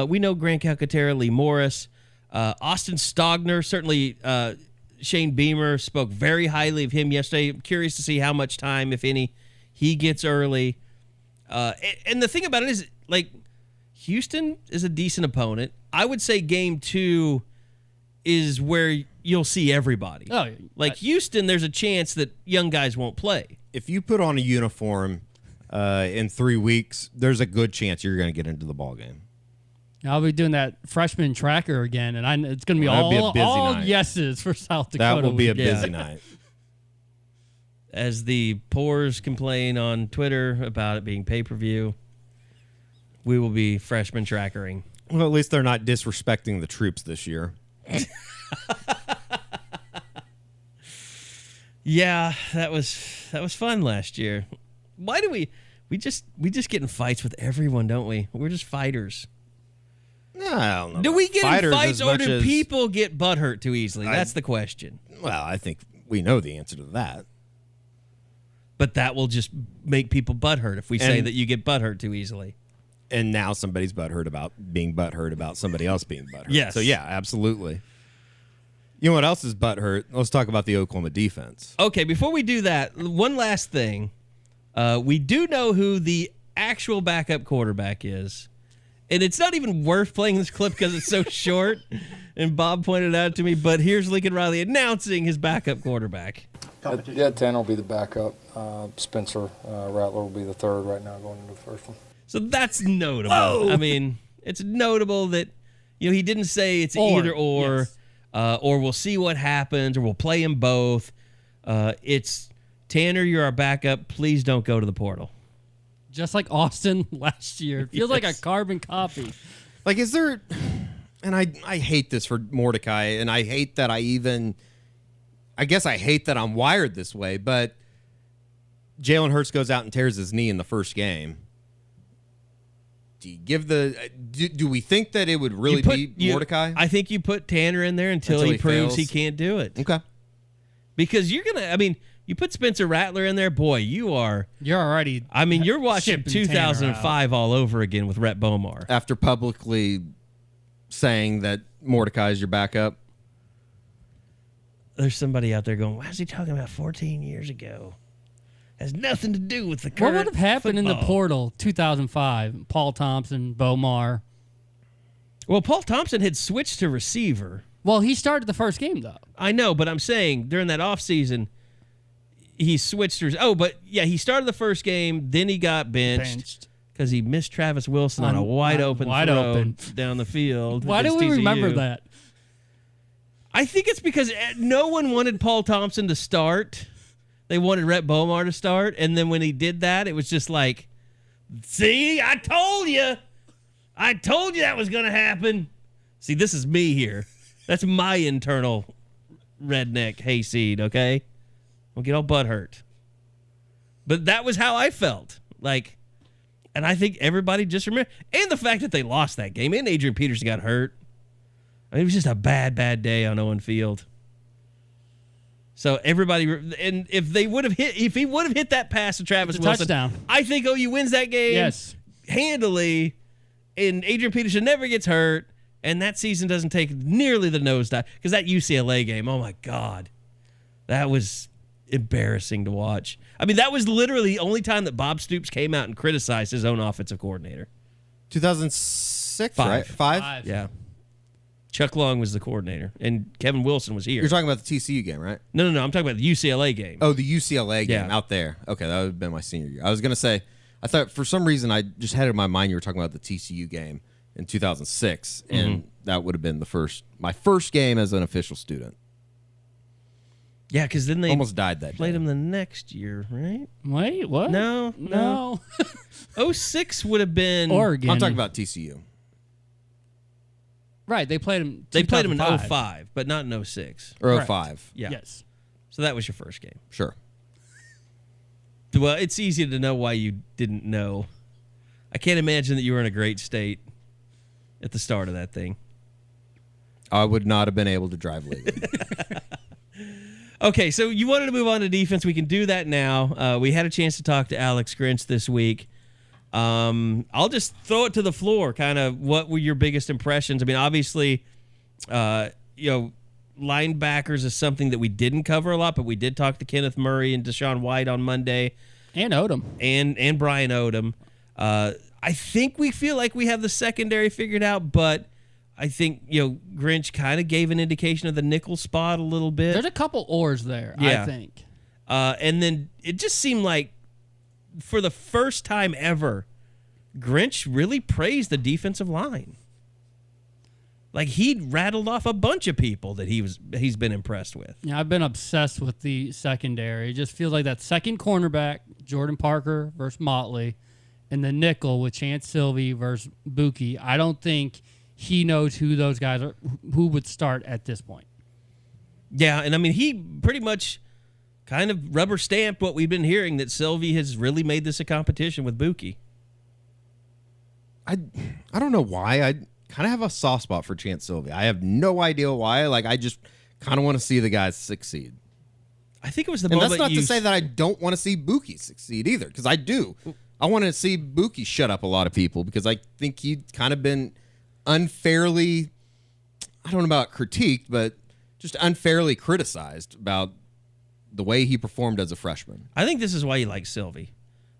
We know Grant Calcaterra, Lee Morris. Austin Stogner, certainly Shane Beamer spoke very highly of him yesterday. I'm curious to see how much time, if any, he gets early. And the thing about it is, like, Houston is a decent opponent. I would say game 2 is where you'll see everybody. Oh, like Houston, there's a chance that young guys won't play. If you put on a uniform in 3 weeks, there's a good chance you're going to get into the ball game. I'll be doing that freshman tracker again, and it's going to be all yeses for South Dakota. That will be a busy night. As the Poors complain on Twitter about it being pay-per-view, we will be freshman trackering. Well, at least they're not disrespecting the troops this year. Yeah, that was fun last year. Why do we just get in fights with everyone, don't we? We're just fighters. No, I don't know. Do we get in fights, or do as people get butthurt too easily? That's the question. Well, I think we know the answer to that. But that will just make people butthurt if we say that you get butthurt too easily. And now somebody's butthurt about being butthurt about somebody else being butthurt. Yes. So, yeah, absolutely. You know what else is butthurt? Let's talk about the Oklahoma defense. Okay, before we do that, one last thing. We do know who the actual backup quarterback is. And it's not even worth playing this clip because it's so short. And Bob pointed it out to me. But here's Lincoln Riley announcing his backup quarterback. Yeah, Tanner will be the backup. Spencer Rattler will be the third right now going into the first one. So that's notable. Whoa. I mean, it's notable that he didn't say it's either or, yes. Or we'll see what happens, or we'll play them both. It's Tanner, you're our backup. Please don't go to the portal. Just like Austin last year. It feels like a carbon copy. Like, is there... And I hate this for Mordecai, and I hate that I guess I hate that I'm wired this way, but Jalen Hurts goes out and tears his knee in the first game. Do we think that it would really be Mordecai? I think you put Tanner in there until he proves he can't do it. Okay. Because you're going to, you put Spencer Rattler in there, boy, you're already. You're watching 2005 all over again with Rhett Bomar. After publicly saying that Mordecai is your backup. There's somebody out there going, why is he talking about 14 years ago? Has nothing to do with the current What would have happened football. in the portal 2005? Paul Thompson, Bomar. Well, Paul Thompson had switched to receiver. Well, he started the first game, though. I know, but I'm saying during that offseason, he switched to... he started the first game, then he got benched. Because he missed Travis Wilson on a wide open down the field. Why do we remember that? I think it's because no one wanted Paul Thompson to start. They wanted Rhett Bomar to start. And then when he did that, it was just like, see, I told you. I told you that was going to happen. See, this is me here. That's my internal redneck hayseed, okay? Don't get all butthurt. But that was how I felt. And I think everybody just remember. And the fact that they lost that game. And Adrian Peterson got hurt. It was just a bad, bad day on Owen Field. So everybody, and if he would have hit that pass to Travis Wilson, touchdown. I think OU wins that game handily. And Adrian Peterson never gets hurt, and that season doesn't take nearly the nosedive. Because that UCLA game, oh my God, that was embarrassing to watch. That was literally the only time that Bob Stoops came out and criticized his own offensive coordinator. 2006, right? Five? Yeah. Chuck Long was the coordinator, and Kevin Wilson was here. You're talking about the TCU game, right? No. I'm talking about the UCLA game. Oh, the UCLA game out there. Okay, that would have been my senior year. I was going to say, I thought for some reason I just had it in my mind you were talking about the TCU game in 2006, and that would have been my first game as an official student. Yeah, because then they almost died that played day. him the next year, right? Wait, what? No. 06 would have been Oregon. I'm talking about TCU. Right, they played him. They played him in 05, but not in 06. Or 05. Yeah. Yes. So that was your first game. Sure. Well, it's easy to know why you didn't know. I can't imagine that you were in a great state at the start of that thing. I would not have been able to drive legally. Okay, so you wanted to move on to defense. We can do that now. We had a chance to talk to Alex Grinch this week. I'll just throw it to the floor. Kind of, what were your biggest impressions? Obviously, linebackers is something that we didn't cover a lot, but we did talk to Kenneth Murray and DaShaun White on Monday, and Odom, and Brian Odom. I think we feel like we have the secondary figured out, but I think Grinch kind of gave an indication of the nickel spot a little bit. There's a couple oars there, yeah. I think. And then it just seemed like, for the first time ever, Grinch really praised the defensive line. Like, he rattled off a bunch of people that he's been impressed with. Yeah, I've been obsessed with the secondary. It just feels like that second cornerback, Jordan Parker versus Motley, and the nickel with Chance Sylvie versus Bookie. I don't think he knows who those guys are, who would start at this point. Yeah, and he pretty much kind of rubber stamped what we've been hearing, that Sylvie has really made this a competition with Bookie. I don't know why. I kind of have a soft spot for Chance Sylvie. I have no idea why. I just kind of want to see the guys succeed. I think it was the moment. And that's not to say that I don't want to see Bookie succeed either, because I do. I want to see Bookie shut up a lot of people, because I think he'd kind of been unfairly, I don't know about critiqued, but just unfairly criticized about the way he performed as a freshman. I think this is why you like Sylvie.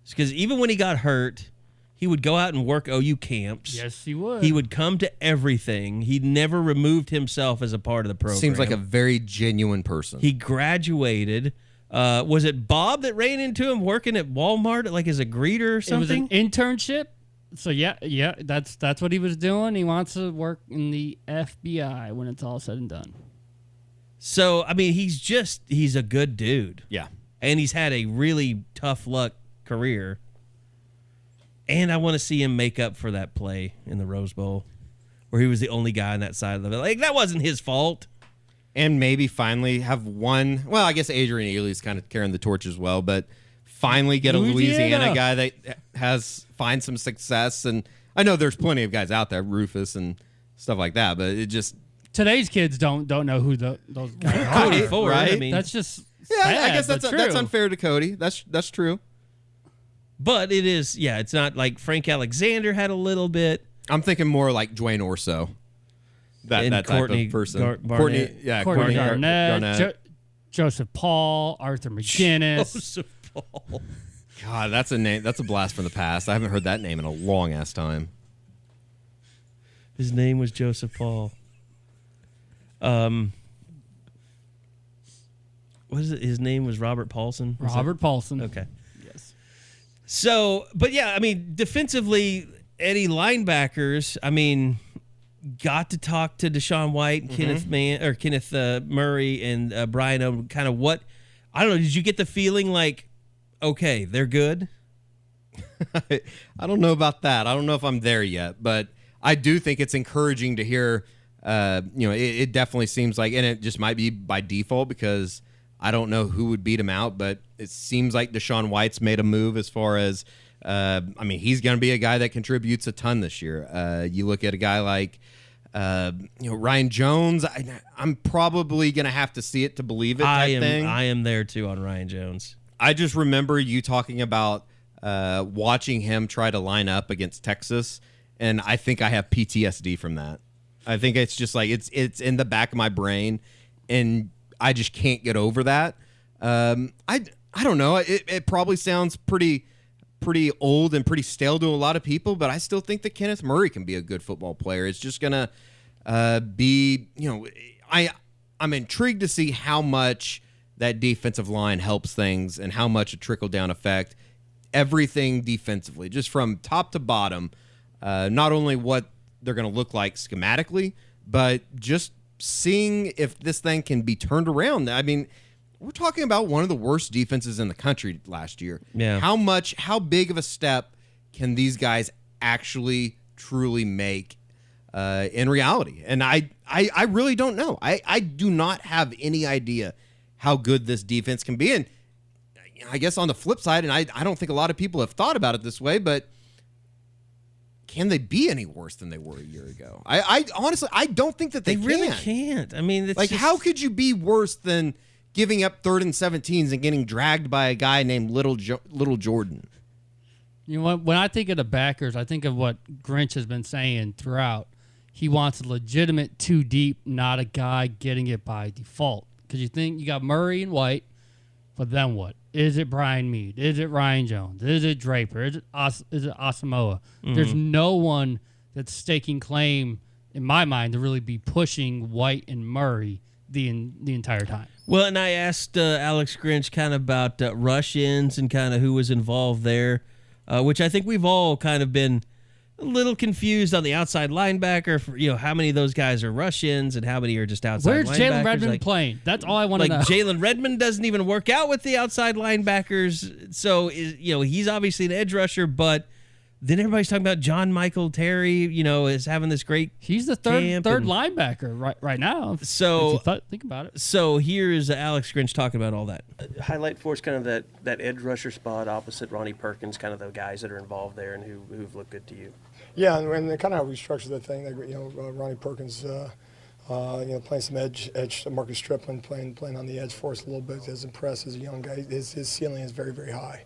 It's because even when he got hurt, he would go out and work OU camps. Yes, he would. He would come to everything. He never removed himself as a part of the program. Seems like a very genuine person. He graduated. Was it Bob that ran into him working at Walmart, like as a greeter or something? It was an internship. So yeah, that's what he was doing. He wants to work in the FBI when it's all said and done. So, he's a good dude. Yeah. And he's had a really tough luck career. And I want to see him make up for that play in the Rose Bowl where he was the only guy on that side of the – like, that wasn't his fault. And maybe finally have one – well, I guess Adrian Ely's kind of carrying the torch as well, but finally get a Louisiana guy that find some success. And I know there's plenty of guys out there, Rufus and stuff like that, but it just – today's kids don't know who those guys are. Cody Ford, right? I mean, That's just I sad, guess that's unfair to Cody. That's true. but it is, yeah, it's not like Frank Alexander had a little bit. I'm thinking more like Dwayne Orso. That type Courtney of person. Barnett. Courtney Garnett, Joseph Paul, Arthur McGinnis. Joseph Paul. God, that's a name. That's a blast from the past. I haven't heard that name in a long ass time. His name was Joseph Paul. What is it? His name was Robert Paulson. Robert Paulson. Okay. Yes. So, but yeah, I mean, defensively, Eddie linebackers, I mean, got to talk to DaShaun White, and Kenneth Murray, and Brian O. Kind of what, I don't know. Did you get the feeling like, okay, they're good? I don't know about that. I don't know if I'm there yet, but I do think it's encouraging to hear. It definitely seems like, and it just might be by default because I don't know who would beat him out, but it seems like DaShaun White's made a move as far as, he's going to be a guy that contributes a ton this year. You look at a guy like, Ryan Jones. I'm probably going to have to see it to believe it. I am there too on Ryan Jones. I just remember you talking about watching him try to line up against Texas, and I think I have PTSD from that. I think it's just like it's in the back of my brain, and I just can't get over that. I don't know. It probably sounds pretty old and pretty stale to a lot of people, but I still think that Kenneth Murray can be a good football player. It's just gonna be, I'm intrigued to see how much that defensive line helps things and how much a trickle-down effect, everything defensively, just from top to bottom, not only what they're going to look like schematically, but just seeing if this thing can be turned around. I mean, we're talking about one of the worst defenses in the country last year. Yeah. How big of a step can these guys actually truly make in reality? And I really don't know. I do not have any idea how good this defense can be. And I guess on the flip side, and I don't think a lot of people have thought about it this way, but can they be any worse than they were a year ago? I honestly, I don't think that they really can't. I mean, it's like, how could you be worse than giving up 3rd and 17s and getting dragged by a guy named Little Jordan? You know what? When I think of the backers, I think of what Grinch has been saying throughout. He wants a legitimate 2 deep, not a guy getting it by default. Because you think you got Murray and White, but then what? Is it Brian Meade? Is it Ryan Jones? Is it Draper? Is it Asamoah? Mm-hmm. There's no one that's staking claim, in my mind, to really be pushing White and Murray the entire time. Well, and I asked Alex Grinch kind of about rush-ins and kind of who was involved there, which I think we've all kind of been a little confused on the outside linebacker for, how many of those guys are rush-ins and how many are just outside linebackers. Where's Jalen Redmond playing? That's all I want to know. Jalen Redmond doesn't even work out with the outside linebackers, so he's obviously an edge rusher, but then everybody's talking about John Michael Terry, is having this great He's the third linebacker right now. So if you think about it. So here is Alex Grinch talking about all that. Highlight for us kind of that edge rusher spot opposite Ronnie Perkins, kind of the guys that are involved there and who've looked good to you. Yeah, and kind of how we structured that thing. Ronnie Perkins, playing some edge. Marcus Stripling playing on the edge for us a little bit. Has impressed as a young guy. His ceiling is very, very high.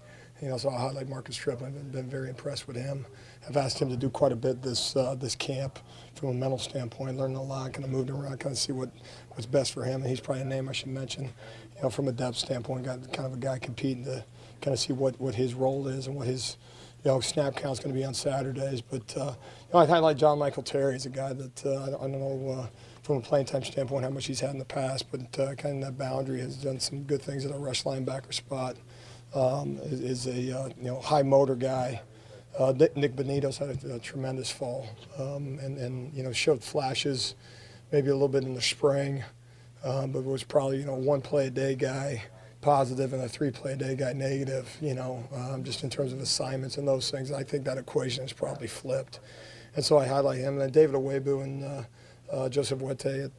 So I highlight Marcus Stripling. Been very impressed with him. I've asked him to do quite a bit this camp from a mental standpoint. Learning a lot, kind of moving around, kind of see what's best for him. And he's probably a name I should mention. From a depth standpoint, got kind of a guy competing to kind of see what his role is and what his snap count's going to be on Saturdays. But I highlight John Michael Terry as a guy that I don't know from a playing time standpoint how much he's had in the past, but kind of that boundary has done some good things at a rush linebacker spot. Is a high motor guy. Nick Benito's had a tremendous fall, and showed flashes, maybe a little bit in the spring, but was probably one play a day guy. positive and a 3-play-a-day guy negative, just in terms of assignments and those things. I think that equation is probably flipped. And so I highlight him. And then David Awebu and Joseph Wete at,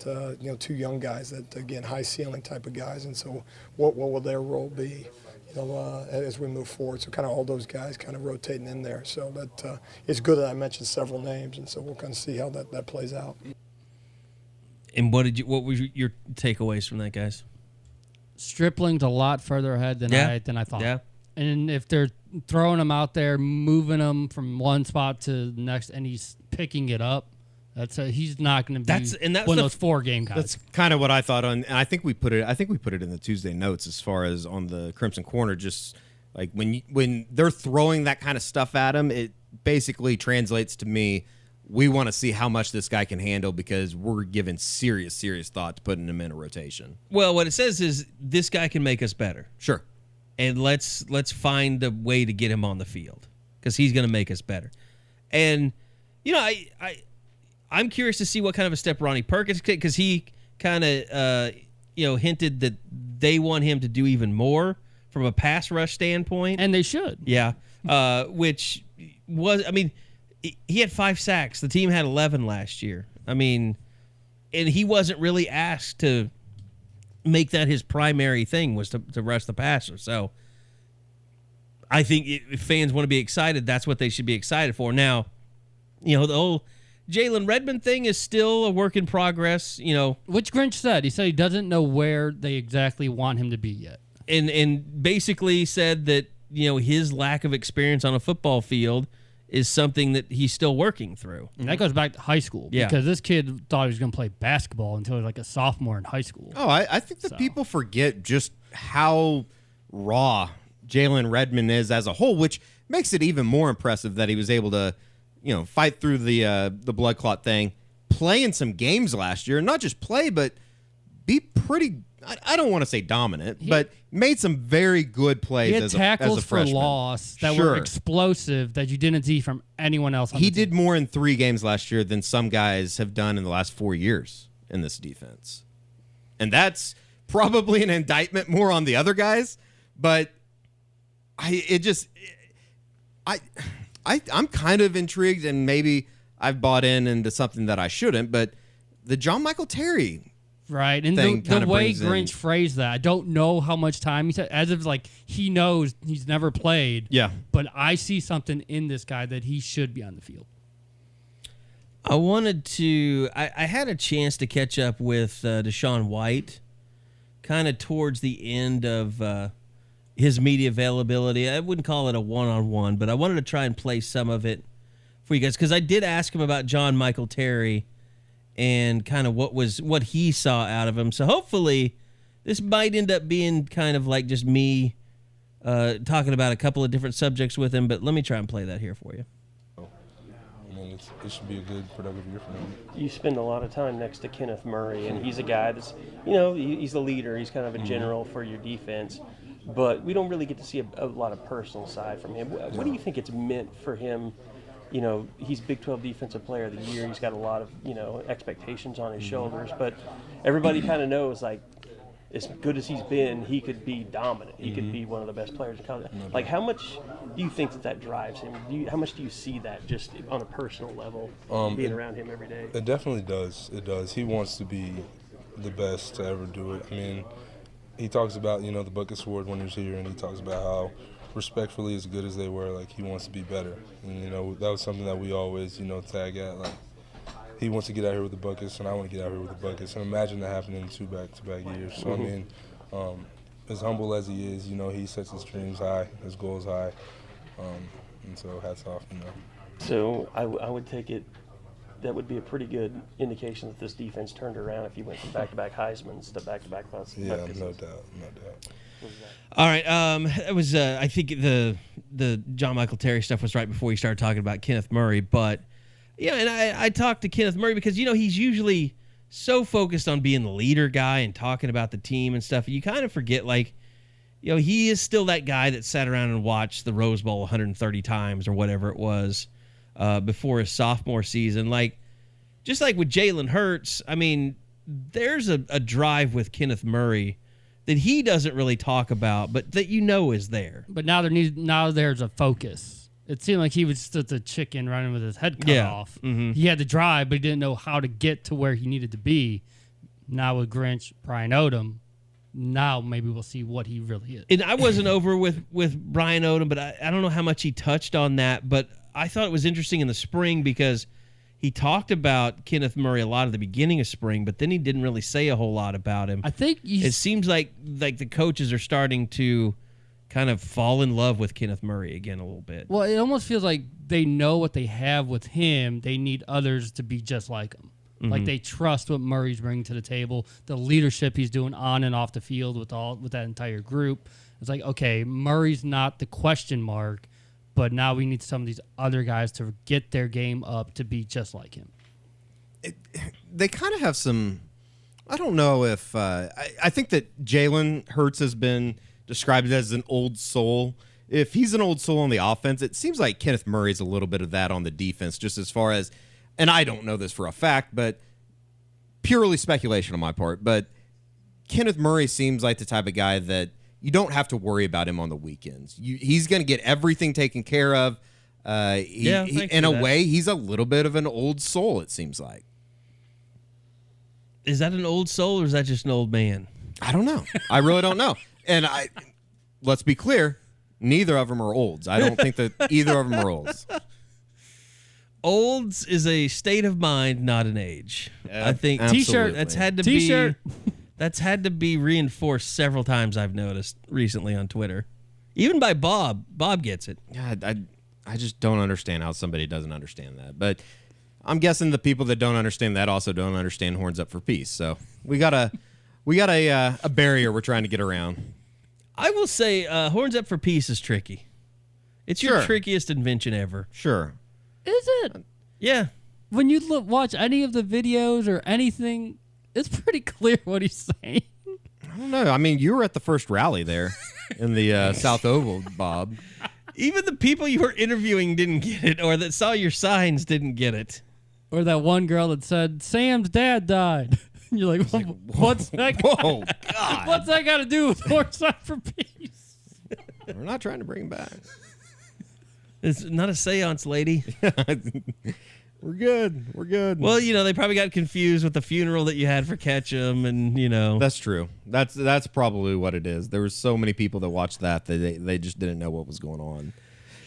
2 young guys that, again, high ceiling type of guys. And so what will their role be, as we move forward? So kind of all those guys kind of rotating in there. So that it's good that I mentioned several names. And so we'll kind of see how that plays out. And what was your takeaways from that, guys? Stripling's a lot further ahead than I thought. Yeah. And if they're throwing him out there, moving him from one spot to the next, and he's picking it up, he's not going to be one of those 4-game guys. That's kind of what I thought on, and I think we put it in the Tuesday notes as far as on the Crimson Corner. Just like when they're throwing that kind of stuff at him, it basically translates to me. We want to see how much this guy can handle because we're giving serious thought to putting him in a rotation. Well, what it says is this guy can make us better. Sure. And let's find a way to get him on the field because he's going to make us better. And, I'm curious to see what kind of a step Ronnie Perkins, because he kind of, hinted that they want him to do even more from a pass rush standpoint. And they should. Yeah. Which was, he had 5 sacks. The team had 11 last year. And he wasn't really asked to make that his primary thing was to rush the passer. So I think if fans want to be excited, that's what they should be excited for. Now, the whole Jalen Redmond thing is still a work in progress. Which Grinch said. He said he doesn't know where they exactly want him to be yet. And basically said that, his lack of experience on a football field is something that he's still working through. And that goes back to high school. Yeah. Because this kid thought he was going to play basketball until he was like a sophomore in high school. Oh, I think that people forget just how raw Jalen Redmond is as a whole, which makes it even more impressive that he was able to, fight through the blood clot thing, play in some games last year, and not just play, but be pretty, I don't want to say dominant, but made some very good plays. He had as tackles a for freshman. Loss that were explosive that you didn't see from anyone else on He the team. did more in 3 games last year than some guys have done in the last 4 years in this defense. And that's probably an indictment more on the other guys, but I'm kind of intrigued, and maybe I've bought into something that I shouldn't, but the John Michael Terry right, and the way Grinch phrased that, I don't know how much time he said, as if like he knows he's never played. Yeah. But I see something in this guy that he should be on the field. I had a chance to catch up with DaShaun White kind of towards the end of his media availability. I wouldn't call it a one-on-one, but I wanted to try and play some of it for you guys because I did ask him about John Michael Terry and kind of what he saw out of him. So hopefully this might end up being kind of like just me talking about a couple of different subjects with him, but let me try and play that here for you. It should be a good, productive year for him. You spend a lot of time next to Kenneth Murray, and he's a guy that's, he's the leader. He's kind of a general for your defense, but we don't really get to see a lot of personal side from him. What do you think it's meant for him? He's Big 12 Defensive Player of the Year. He's got a lot of, expectations on his shoulders, but everybody kind of knows, like, as good as he's been, he could be dominant. He could be one of the best players in college. Like, how much do you think that drives him? How much do you see that just on a personal level, being around him every day? It definitely does. It does. He wants to be the best to ever do it. I mean, he talks about, the Bookie Award winners here, and he talks about how respectfully as good as they were, like, he wants to be better. And, that was something that we always, tag at, like, he wants to get out here with the buckets, and I want to get out here with the buckets. And imagine that happening in 2 back-to-back years. So, I mean, as humble as he is, he sets his dreams high, his goals high. And so hats off, So I would take it that would be a pretty good indication that this defense turned around if you went from back-to-back Heismans to back-to-back Buckets. Yeah, no doubt. All right, it was I think the John Michael Terry stuff was right before you started talking about Kenneth Murray, but and I talked to Kenneth Murray because he's usually so focused on being the leader guy and talking about the team and stuff. You kind of forget, like, he is still that guy that sat around and watched the Rose Bowl 130 times or whatever it was before his sophomore season. Like, just like with Jalen Hurts, I mean, there's a drive with Kenneth Murray that he doesn't really talk about, but that is there. But now there's a focus. It seemed like he was just a chicken running with his head cut off. Mm-hmm. He had to drive, but he didn't know how to get to where he needed to be. Now with Grinch, Brian Odom, now maybe we'll see what he really is. And I wasn't over with Brian Odom, but I don't know how much he touched on that. But I thought it was interesting in the spring because he talked about Kenneth Murray a lot at the beginning of spring, but then he didn't really say a whole lot about him. I think it seems like the coaches are starting to kind of fall in love with Kenneth Murray again a little bit. Well, it almost feels like they know what they have with him. They need others to be just like him. Mm-hmm. Like they trust what Murray's bringing to the table, the leadership he's doing on and off the field with that entire group. It's like, okay, Murray's not the question mark, but now we need some of these other guys to get their game up to be just like him. They kind of have some. I don't know if I think that Jalen Hurts has been described as an old soul. If he's an old soul on the offense, it seems like Kenneth Murray's a little bit of that on the defense, just as far as, and I don't know this for a fact, but purely speculation on my part, but Kenneth Murray seems like the type of guy that you don't have to worry about him on the weekends. He's going to get everything taken care of. In a way, he's a little bit of an old soul, it seems like. Is that an old soul or is that just an old man? I don't know. I really don't know. And let's be clear, neither of them are olds. I don't think that either of them are olds. Olds is a state of mind, not an age. I think T-shirt. That's had to T-shirt. That's had to be reinforced several times. I've noticed recently on Twitter, even by Bob. Bob gets it. Yeah, I just don't understand how somebody doesn't understand that. But I'm guessing the people that don't understand that also don't understand Horns Up for Peace. So we got a barrier we're trying to get around. I will say, Horns Up for Peace is tricky. It's your trickiest invention ever. Sure. Is it? Yeah. When you watch any of the videos or anything, it's pretty clear what he's saying. I don't know. I mean, you were at the first rally there in the South Oval, Bob. Even the people you were interviewing didn't get it, or that saw your signs didn't get it. Or that one girl that said, Sam's dad died. You're like, what's that? Whoa, God. What's that got to do with Horns Up for Peace? We're not trying to bring him back. It's not a seance, lady. We're good. We're good. Well, they probably got confused with the funeral that you had for Ketchum, and That's true. That's probably what it is. There were so many people that watched that they just didn't know what was going on.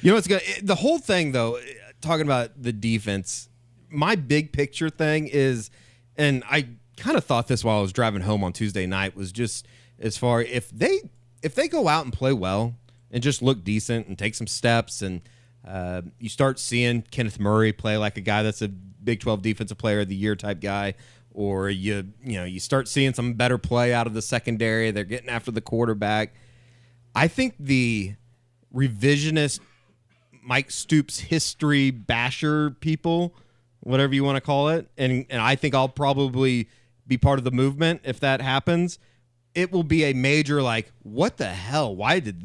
It's good. The whole thing, though, talking about the defense, my big picture thing is, and I kind of thought this while I was driving home on Tuesday night, was just as far if they go out and play well and just look decent and take some steps, and you start seeing Kenneth Murray play like a guy that's a Big 12 Defensive Player of the Year type guy, or you start seeing some better play out of the secondary. They're getting after the quarterback. I think the revisionist Mike Stoops history basher people, whatever you want to call it, and I think I'll probably be part of the movement if that happens. It will be a major what the hell? Why did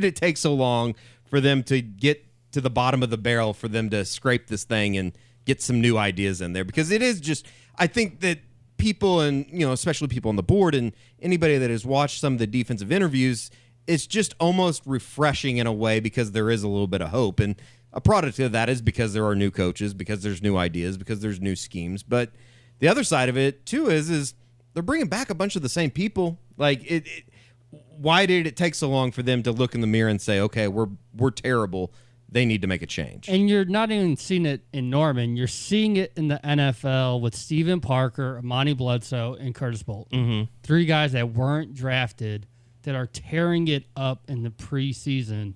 it take so long for them to get to the bottom of the barrel, for them to scrape this thing and get some new ideas in there? Because it is just, I think that people, and especially people on the board and anybody that has watched some of the defensive interviews, it's just almost refreshing in a way, because there is a little bit of hope. And a product of that is because there are new coaches, because there's new ideas, because there's new schemes. But the other side of it too is they're bringing back a bunch of the same people. Why did it take so long for them to look in the mirror and say, okay, we're terrible, they need to make a change? And you're not even seeing it in Norman. You're seeing it in the NFL with Steven Parker, Amani Bledsoe, and Curtis Bolton. Mm-hmm. 3 guys that weren't drafted that are tearing it up in the preseason.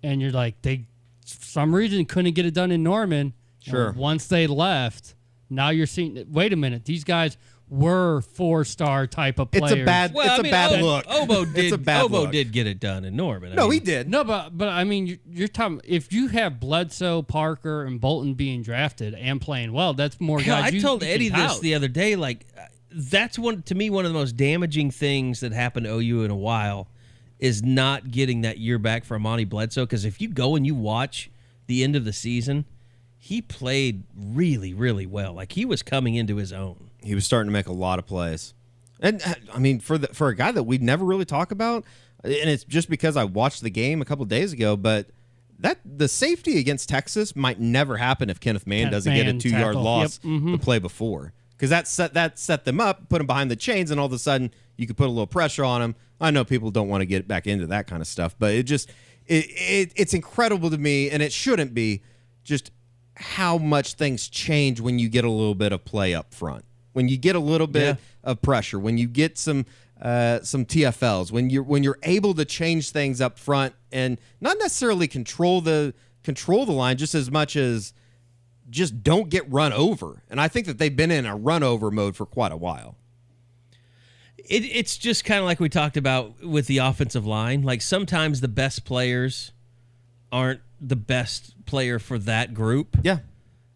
And you're like, they, for some reason, couldn't get it done in Norman. Sure. And once they left, now you're seeing, wait a minute, these guys were 4-star type of players. It's a bad look. Obo did get it done in Norman. He did. No, but I mean, you're talking, if you have Bledsoe, Parker, and Bolton being drafted and playing well, that's more guys. I told Eddie this the other day. That's one of the most damaging things that happened to OU in a while, is not getting that year back for Amani Bledsoe. Because if you go and you watch the end of the season, he played really, really well. He was coming into his own. He was starting to make a lot of plays. And I mean, for a guy that we'd never really talk about, and it's just because I watched the game a couple days ago, but that the safety against Texas might never happen if Kenneth Mann doesn't get a 2-yard loss the play before, because that set them up, put them behind the chains, and all of a sudden you could put a little pressure on them. I know people don't want to get back into that kind of stuff, but it's incredible to me, and it shouldn't be, just how much things change when you get a little bit of play up front, when you get a little bit of pressure, when you get some TFLs, when you're able to change things up front and not necessarily control the line just as much as just don't get run over. And I think that they've been in a run over mode for quite a while. It's just kind of like we talked about with the offensive line. Like, sometimes the best players aren't the best player for that group. Yeah.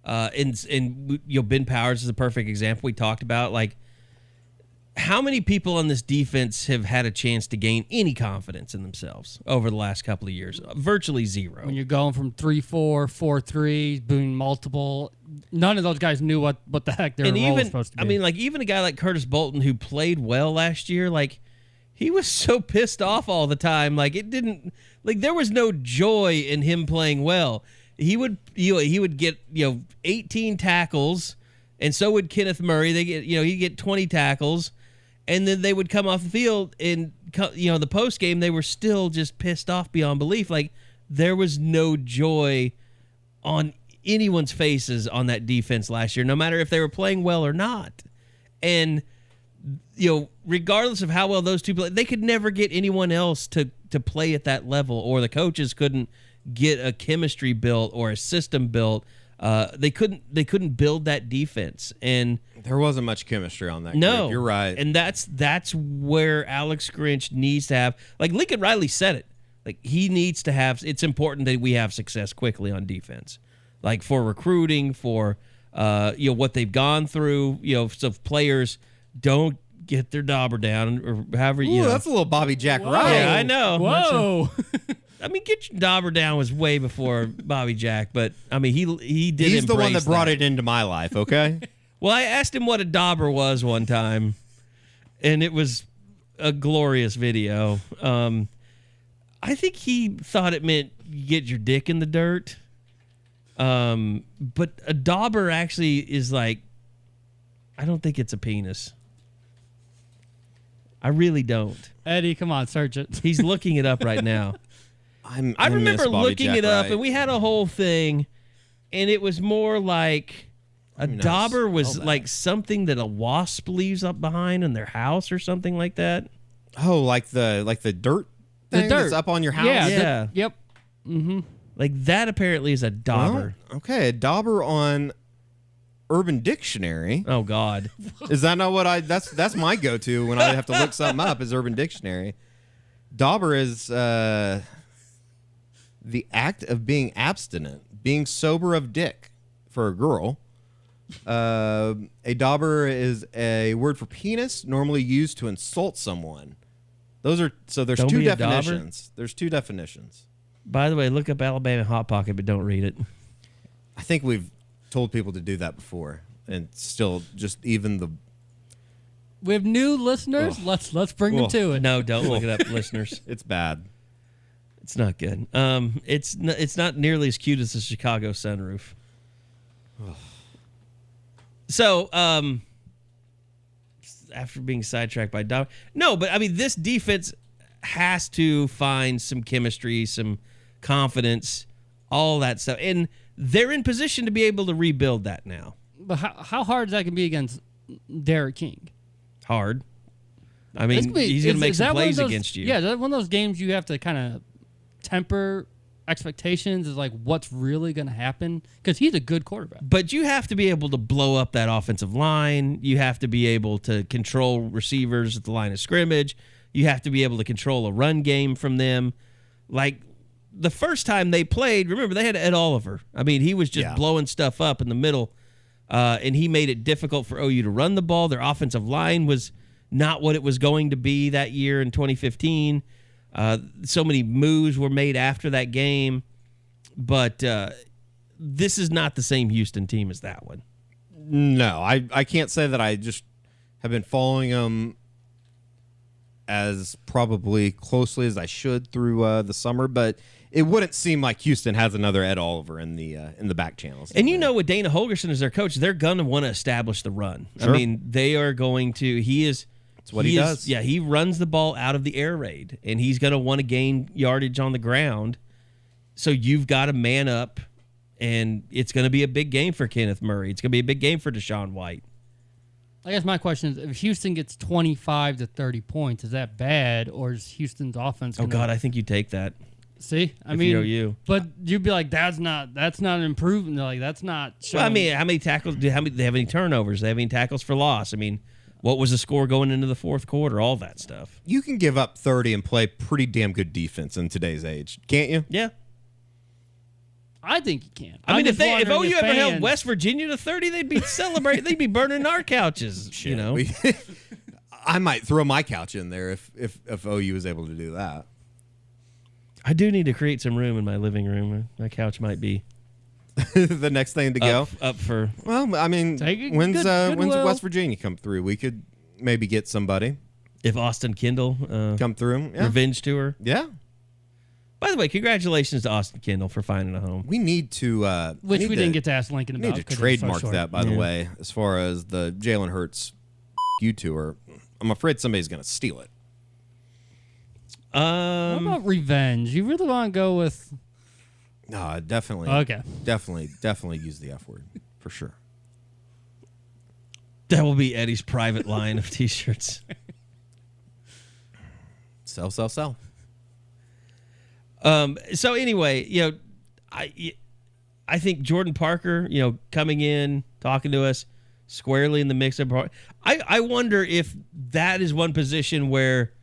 And Ben Powers is a perfect example we talked about. Like, how many people on this defense have had a chance to gain any confidence in themselves over the last couple of years? Virtually zero. When you're going from 3-4, 4-3, doing multiple, none of those guys knew what the heck their role was supposed to be. I mean, like, even a guy like Curtis Bolton, who played well last year, like, he was so pissed off all the time. Like, there was no joy in him playing well. He would get 18 tackles, and so would Kenneth Murray. He'd get 20 tackles. And then they would come off the field, and the post game, they were still just pissed off beyond belief. Like, there was no joy on anyone's faces on that defense last year, no matter if they were playing well or not. And regardless of how well those two play, they could never get anyone else to play at that level, or the coaches couldn't get a chemistry built or a system built. They couldn't build that defense, and there wasn't much chemistry on that group. You're right. And that's where Alex Grinch needs to have, like Lincoln Riley said it, like he needs to have, it's important that we have success quickly on defense, like for recruiting, for what they've gone through, so players don't get their dauber down, or however. That's a little Bobby Jack Riley. Yeah, I know. Whoa. I mean, get your dauber down was way before Bobby Jack, but I mean, he did. He's the one that brought it into my life. Okay. Well, I asked him what a dauber was one time, and it was a glorious video. I think he thought it meant you get your dick in the dirt. But a dauber actually is like, I don't think it's a penis. I really don't. Eddie, come on, search it. He's looking it up right now. I remember looking it up, and we had a whole thing, and it was more like a dauber was like something that a wasp leaves up behind in their house or something like that. Oh, like the dirt thing that's up on your house? Yeah. Yep. Mm-hmm. Like that apparently is a dauber. Well, okay, a dauber on Urban Dictionary. Oh God. Is that not what that's my go-to when I have to look something up, is Urban Dictionary. Dauber is the act of being abstinent, being sober of dick for a girl. A dauber is a word for penis, normally used to insult someone. There's two definitions. There's two definitions. By the way, look up Alabama Hot Pocket, but don't read it. I think we've told people to do that before, and still just even the. We have new listeners. Let's bring them to it. No, don't look it up, listeners. It's bad. It's not good. It's not nearly as cute as the Chicago sunroof. So, after being sidetracked by Dom, no, but I mean, this defense has to find some chemistry, some confidence, all that stuff, and they're in position to be able to rebuild that now. But how hard is that going to be against Derek King? Hard. I mean, he's going to make some plays against you. Yeah, is that one of those games you have to kind of temper expectations, is like what's really going to happen, because he's a good quarterback. But you have to be able to blow up that offensive line. You have to be able to control receivers at the line of scrimmage. You have to be able to control a run game from them. Like the first time they played, remember, they had Ed Oliver. I mean, he was just blowing stuff up in the middle, and he made it difficult for OU to run the ball. Their offensive line was not what it was going to be that year in 2015. So many moves were made after that game, but this is not the same Houston team as that one. No, I can't say that I just have been following them as probably closely as I should through the summer, but it wouldn't seem like Houston has another Ed Oliver in the back channels. And you know, with Dana Holgerson as their coach, they're going to want to establish the run. Sure. I mean, they are going to. That's what he does. Yeah, he runs the ball out of the air raid, and he's going to want to gain yardage on the ground. So you've got to man up, and it's going to be a big game for Kenneth Murray. It's going to be a big game for DaShaun White. I guess my question is, if Houston gets 25 to 30 points, is that bad, or is Houston's offense? Oh God, I think you take that. See, I If mean, you're you. but you'd be like, that's not an improvement. Like, that's not. Showing. Well, I mean, how many tackles? Do they have any turnovers? Do they have any tackles for loss? I mean, what was the score going into the fourth quarter? All that stuff. You can give up 30 and play pretty damn good defense in today's age, can't you? Yeah. I think you can. I mean, if OU ever held fans- West Virginia to 30, they'd be celebrating. They'd be burning our couches. You know. I might throw my couch in there if OU was able to do that. I do need to create some room in my living room. My couch might be the next thing to go up for. Well, I mean, when's West Virginia come through? We could maybe get somebody. If Austin Kendall come through, revenge tour. Yeah. By the way, congratulations to Austin Kendall for finding a home. We need to, which we didn't get to ask Lincoln about. Need to trademark that, by the way, as far as the Jalen Hurts U tour. I'm afraid somebody's going to steal it. What about revenge? You really want to go with? No, definitely. Okay. Definitely use the F word for sure. That will be Eddie's private line of T-shirts. Sell. So anyway, you know, I think Jordan Parker, you know, coming in, talking to us squarely in the mix of. I wonder if that is one position where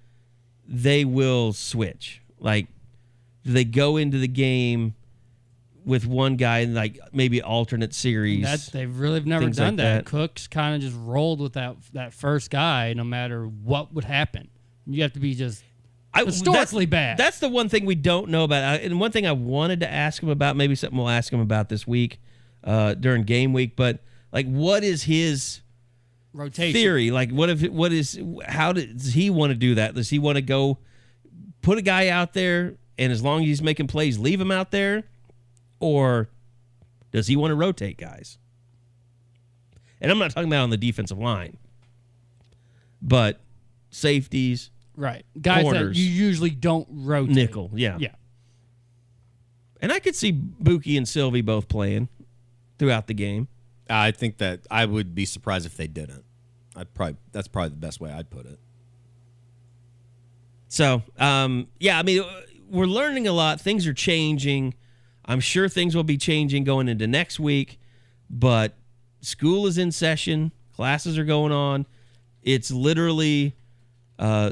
they will switch. Like, do they go into the game with one guy and like maybe alternate series? They've really never things done like that. Cook's kind of just rolled with that first guy, no matter what would happen. You have to be just historically bad. That's the one thing we don't know about. And one thing I wanted to ask him about, maybe something we'll ask him about this week during game week, but like, what is his rotation theory? Like, how does he want to do that? Does he want to go put a guy out there and as long as he's making plays, leave him out there? Or does he want to rotate guys? And I'm not talking about on the defensive line, but safeties, right? Guys corners, that you usually don't rotate. Nickel, yeah. And I could see Bookie and Sylvie both playing throughout the game. I think that I would be surprised if they didn't. That's probably the best way I'd put it. So, yeah, I mean, we're learning a lot. Things are changing. I'm sure things will be changing going into next week, but school is in session. Classes are going on. It's literally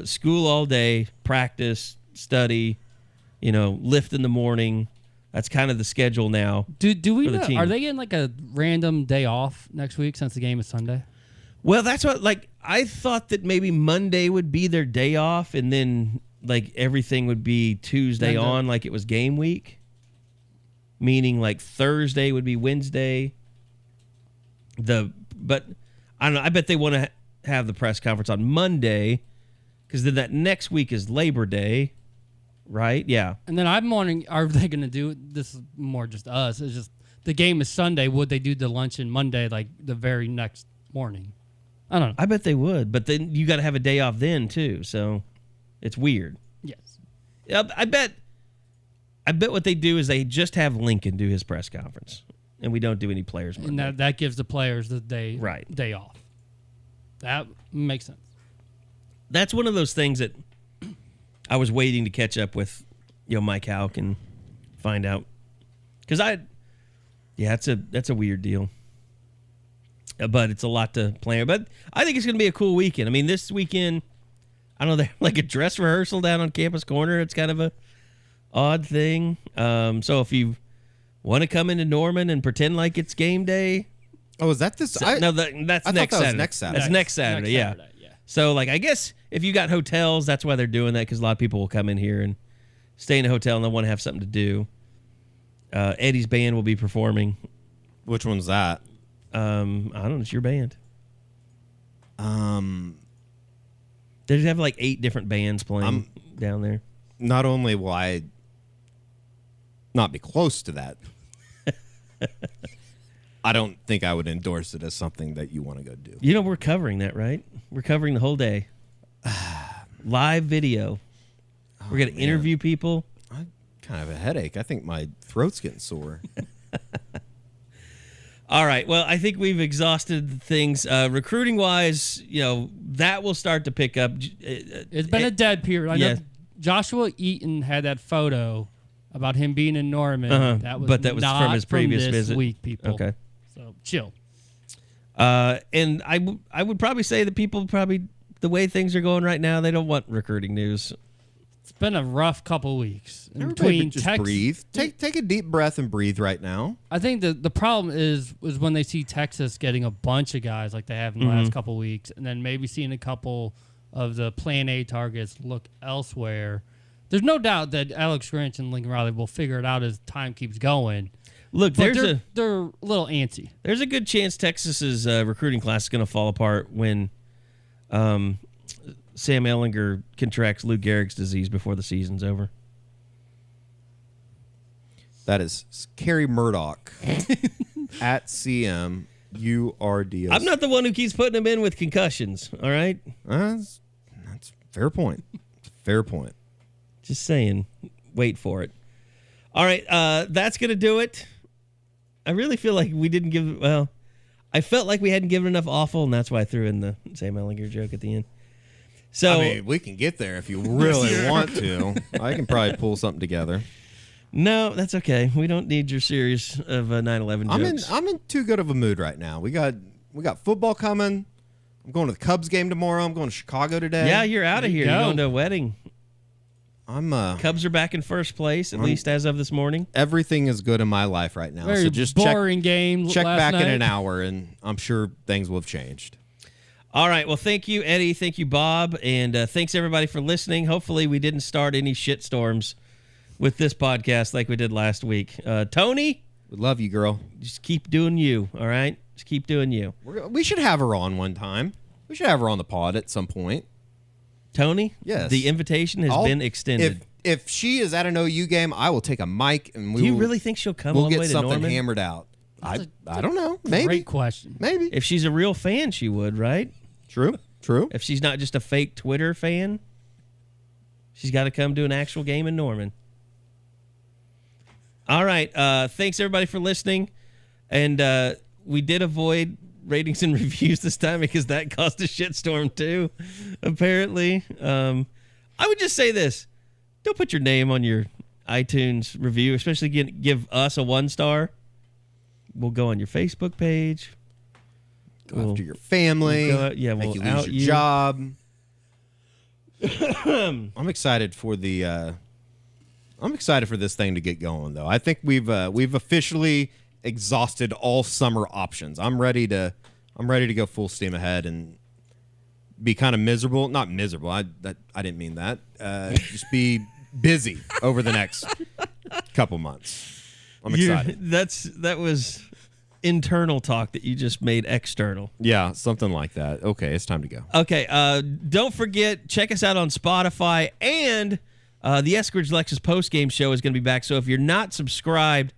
school all day, practice, study, lift in the morning. That's kind of the schedule now. Do we know? Are they getting like a random day off next week since the game is Sunday? Well, that's what, I thought that maybe Monday would be their day off and then, everything would be Tuesday on like it was game week. Meaning, Thursday would be Wednesday. But I don't know. I bet they want to have the press conference on Monday because then that next week is Labor Day. Right? Yeah. And then I'm wondering, are they going to do this? Is more just us. It's just the game is Sunday. Would they do the luncheon Monday, the very next morning? I don't know. I bet they would, but then you got to have a day off then too. So it's weird. Yes. I bet what they do is they just have Lincoln do his press conference, and we don't do any players. Monday. And that gives the players the day off. That makes sense. That's one of those things that I was waiting to catch up with, Mike Houck and find out. Because that's a weird deal. But it's a lot to plan. But I think it's going to be a cool weekend. I mean, this weekend, I don't know, they're a dress rehearsal down on Campus Corner. It's kind of a odd thing. So if you want to come into Norman and pretend like it's game day. Oh, is that this? That's next Saturday. Next Saturday. That's next Saturday, yeah. So, I guess if you got hotels, that's why they're doing that, because a lot of people will come in here and stay in a hotel and they want to have something to do. Eddie's band will be performing. Which one's that? I don't know. It's your band. They have like 8 different bands playing down there. Not only will I not be close to that, I don't think I would endorse it as something that you want to go do. You know, we're covering that, right? We're covering the whole day. Live video. We're going to interview people. I kind of have a headache. I think my throat's getting sore. All right. Well, I think we've exhausted things. Recruiting wise, that will start to pick up. It's been a dead period. I know Joshua Eaton had that photo about him being in Norman. That was not from his previous this visit. week, people. Okay. So chill. And I would probably say that people probably, the way things are going right now, they don't want recruiting news. It's been a rough couple weeks. Just breathe. Take a deep breath and breathe right now. I think the problem is when they see Texas getting a bunch of guys like they have in the last couple weeks, and then maybe seeing a couple of the Plan A targets look elsewhere. There's no doubt that Alex Grinch and Lincoln Riley will figure it out as time keeps going. Look, they're a little antsy. There's a good chance Texas's recruiting class is going to fall apart when Sam Ehlinger contracts Lou Gehrig's disease before the season's over. That is Carey Murdoch at CMURDS. I'm not the one who keeps putting him in with concussions, all right? That's a fair point. Fair point. Just saying. Wait for it. All right, that's going to do it. I really feel like we didn't give... Well, I felt like we hadn't given enough awful, and that's why I threw in the Sam Ehlinger joke at the end. So, I mean, we can get there if you really want to. I can probably pull something together. No, that's okay. We don't need your series of 9/11 jokes. I'm in too good of a mood right now. We got football coming. I'm going to the Cubs game tomorrow. I'm going to Chicago today. Yeah, you're out of here. You're going to a wedding. Cubs are back in first place, at least as of this morning. Everything is good in my life right now. Very so just boring game. Check back night. in an hour, and I'm sure things will have changed. All right. Well, thank you, Eddie. Thank you, Bob. And thanks, everybody, for listening. Hopefully, we didn't start any shitstorms with this podcast like we did last week. Tony? We love you, girl. Just keep doing you, all right? Just keep doing you. We should have her on one time. We should have her on the pod at some point. Tony? Yes. The invitation has been extended. If she is at an OU game, I will take a mic and Do you really think she'll come all the way to Norman? We'll get something hammered out. I don't know. Maybe. Great question. Maybe. If she's a real fan, she would, right? True. If she's not just a fake Twitter fan, she's got to come to an actual game in Norman. All right. Thanks, everybody, for listening. And we did avoid ratings and reviews this time because that caused a shitstorm, too, apparently. I would just say this. Don't put your name on your iTunes review, especially give us a 1-star. We'll go on your Facebook page. Go after your family. We'll make you out lose your job. I'm excited for this thing to get going, though. I think we've officially exhausted all summer options. I'm ready to go full steam ahead and be kind of miserable. Not miserable. I didn't mean that. Just be busy over the next couple months. I'm excited. That was internal talk that you just made external. Yeah, something like that. Okay, it's time to go. Okay, don't forget, check us out on Spotify, and the Eskridge Lexus postgame show is going to be back. So if you're not subscribed,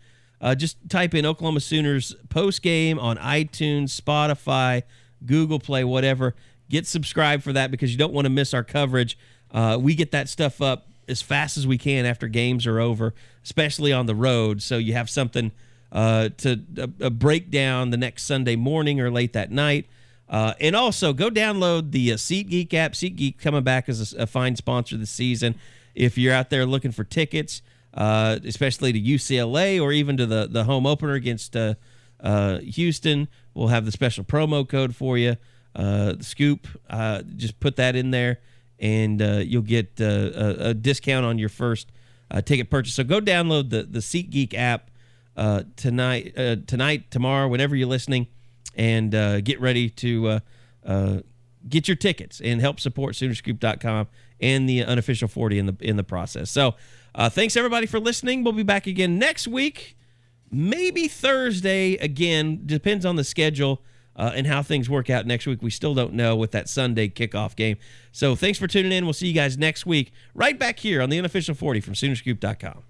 just type in Oklahoma Sooners postgame on iTunes, Spotify, Google Play, whatever. Get subscribed for that because you don't want to miss our coverage. We get that stuff up as fast as we can after games are over, especially on the road. So you have something to break down the next Sunday morning or late that night. And also, go download the SeatGeek app. SeatGeek coming back as a fine sponsor this season. If you're out there looking for tickets, especially to UCLA or even to the home opener against Houston, we'll have the special promo code for you. The Scoop, just put that in there, and you'll get a discount on your first ticket purchase. So go download the SeatGeek app tonight, tomorrow, whenever you're listening, and get ready to get your tickets and help support Soonerscoop.com and the unofficial 40 in the process. So thanks, everybody, for listening. We'll be back again next week, maybe Thursday again. Depends on the schedule. and how things work out next week. We still don't know with that Sunday kickoff game. So thanks for tuning in. We'll see you guys next week right back here on the Unofficial 40 from Soonerscoop.com.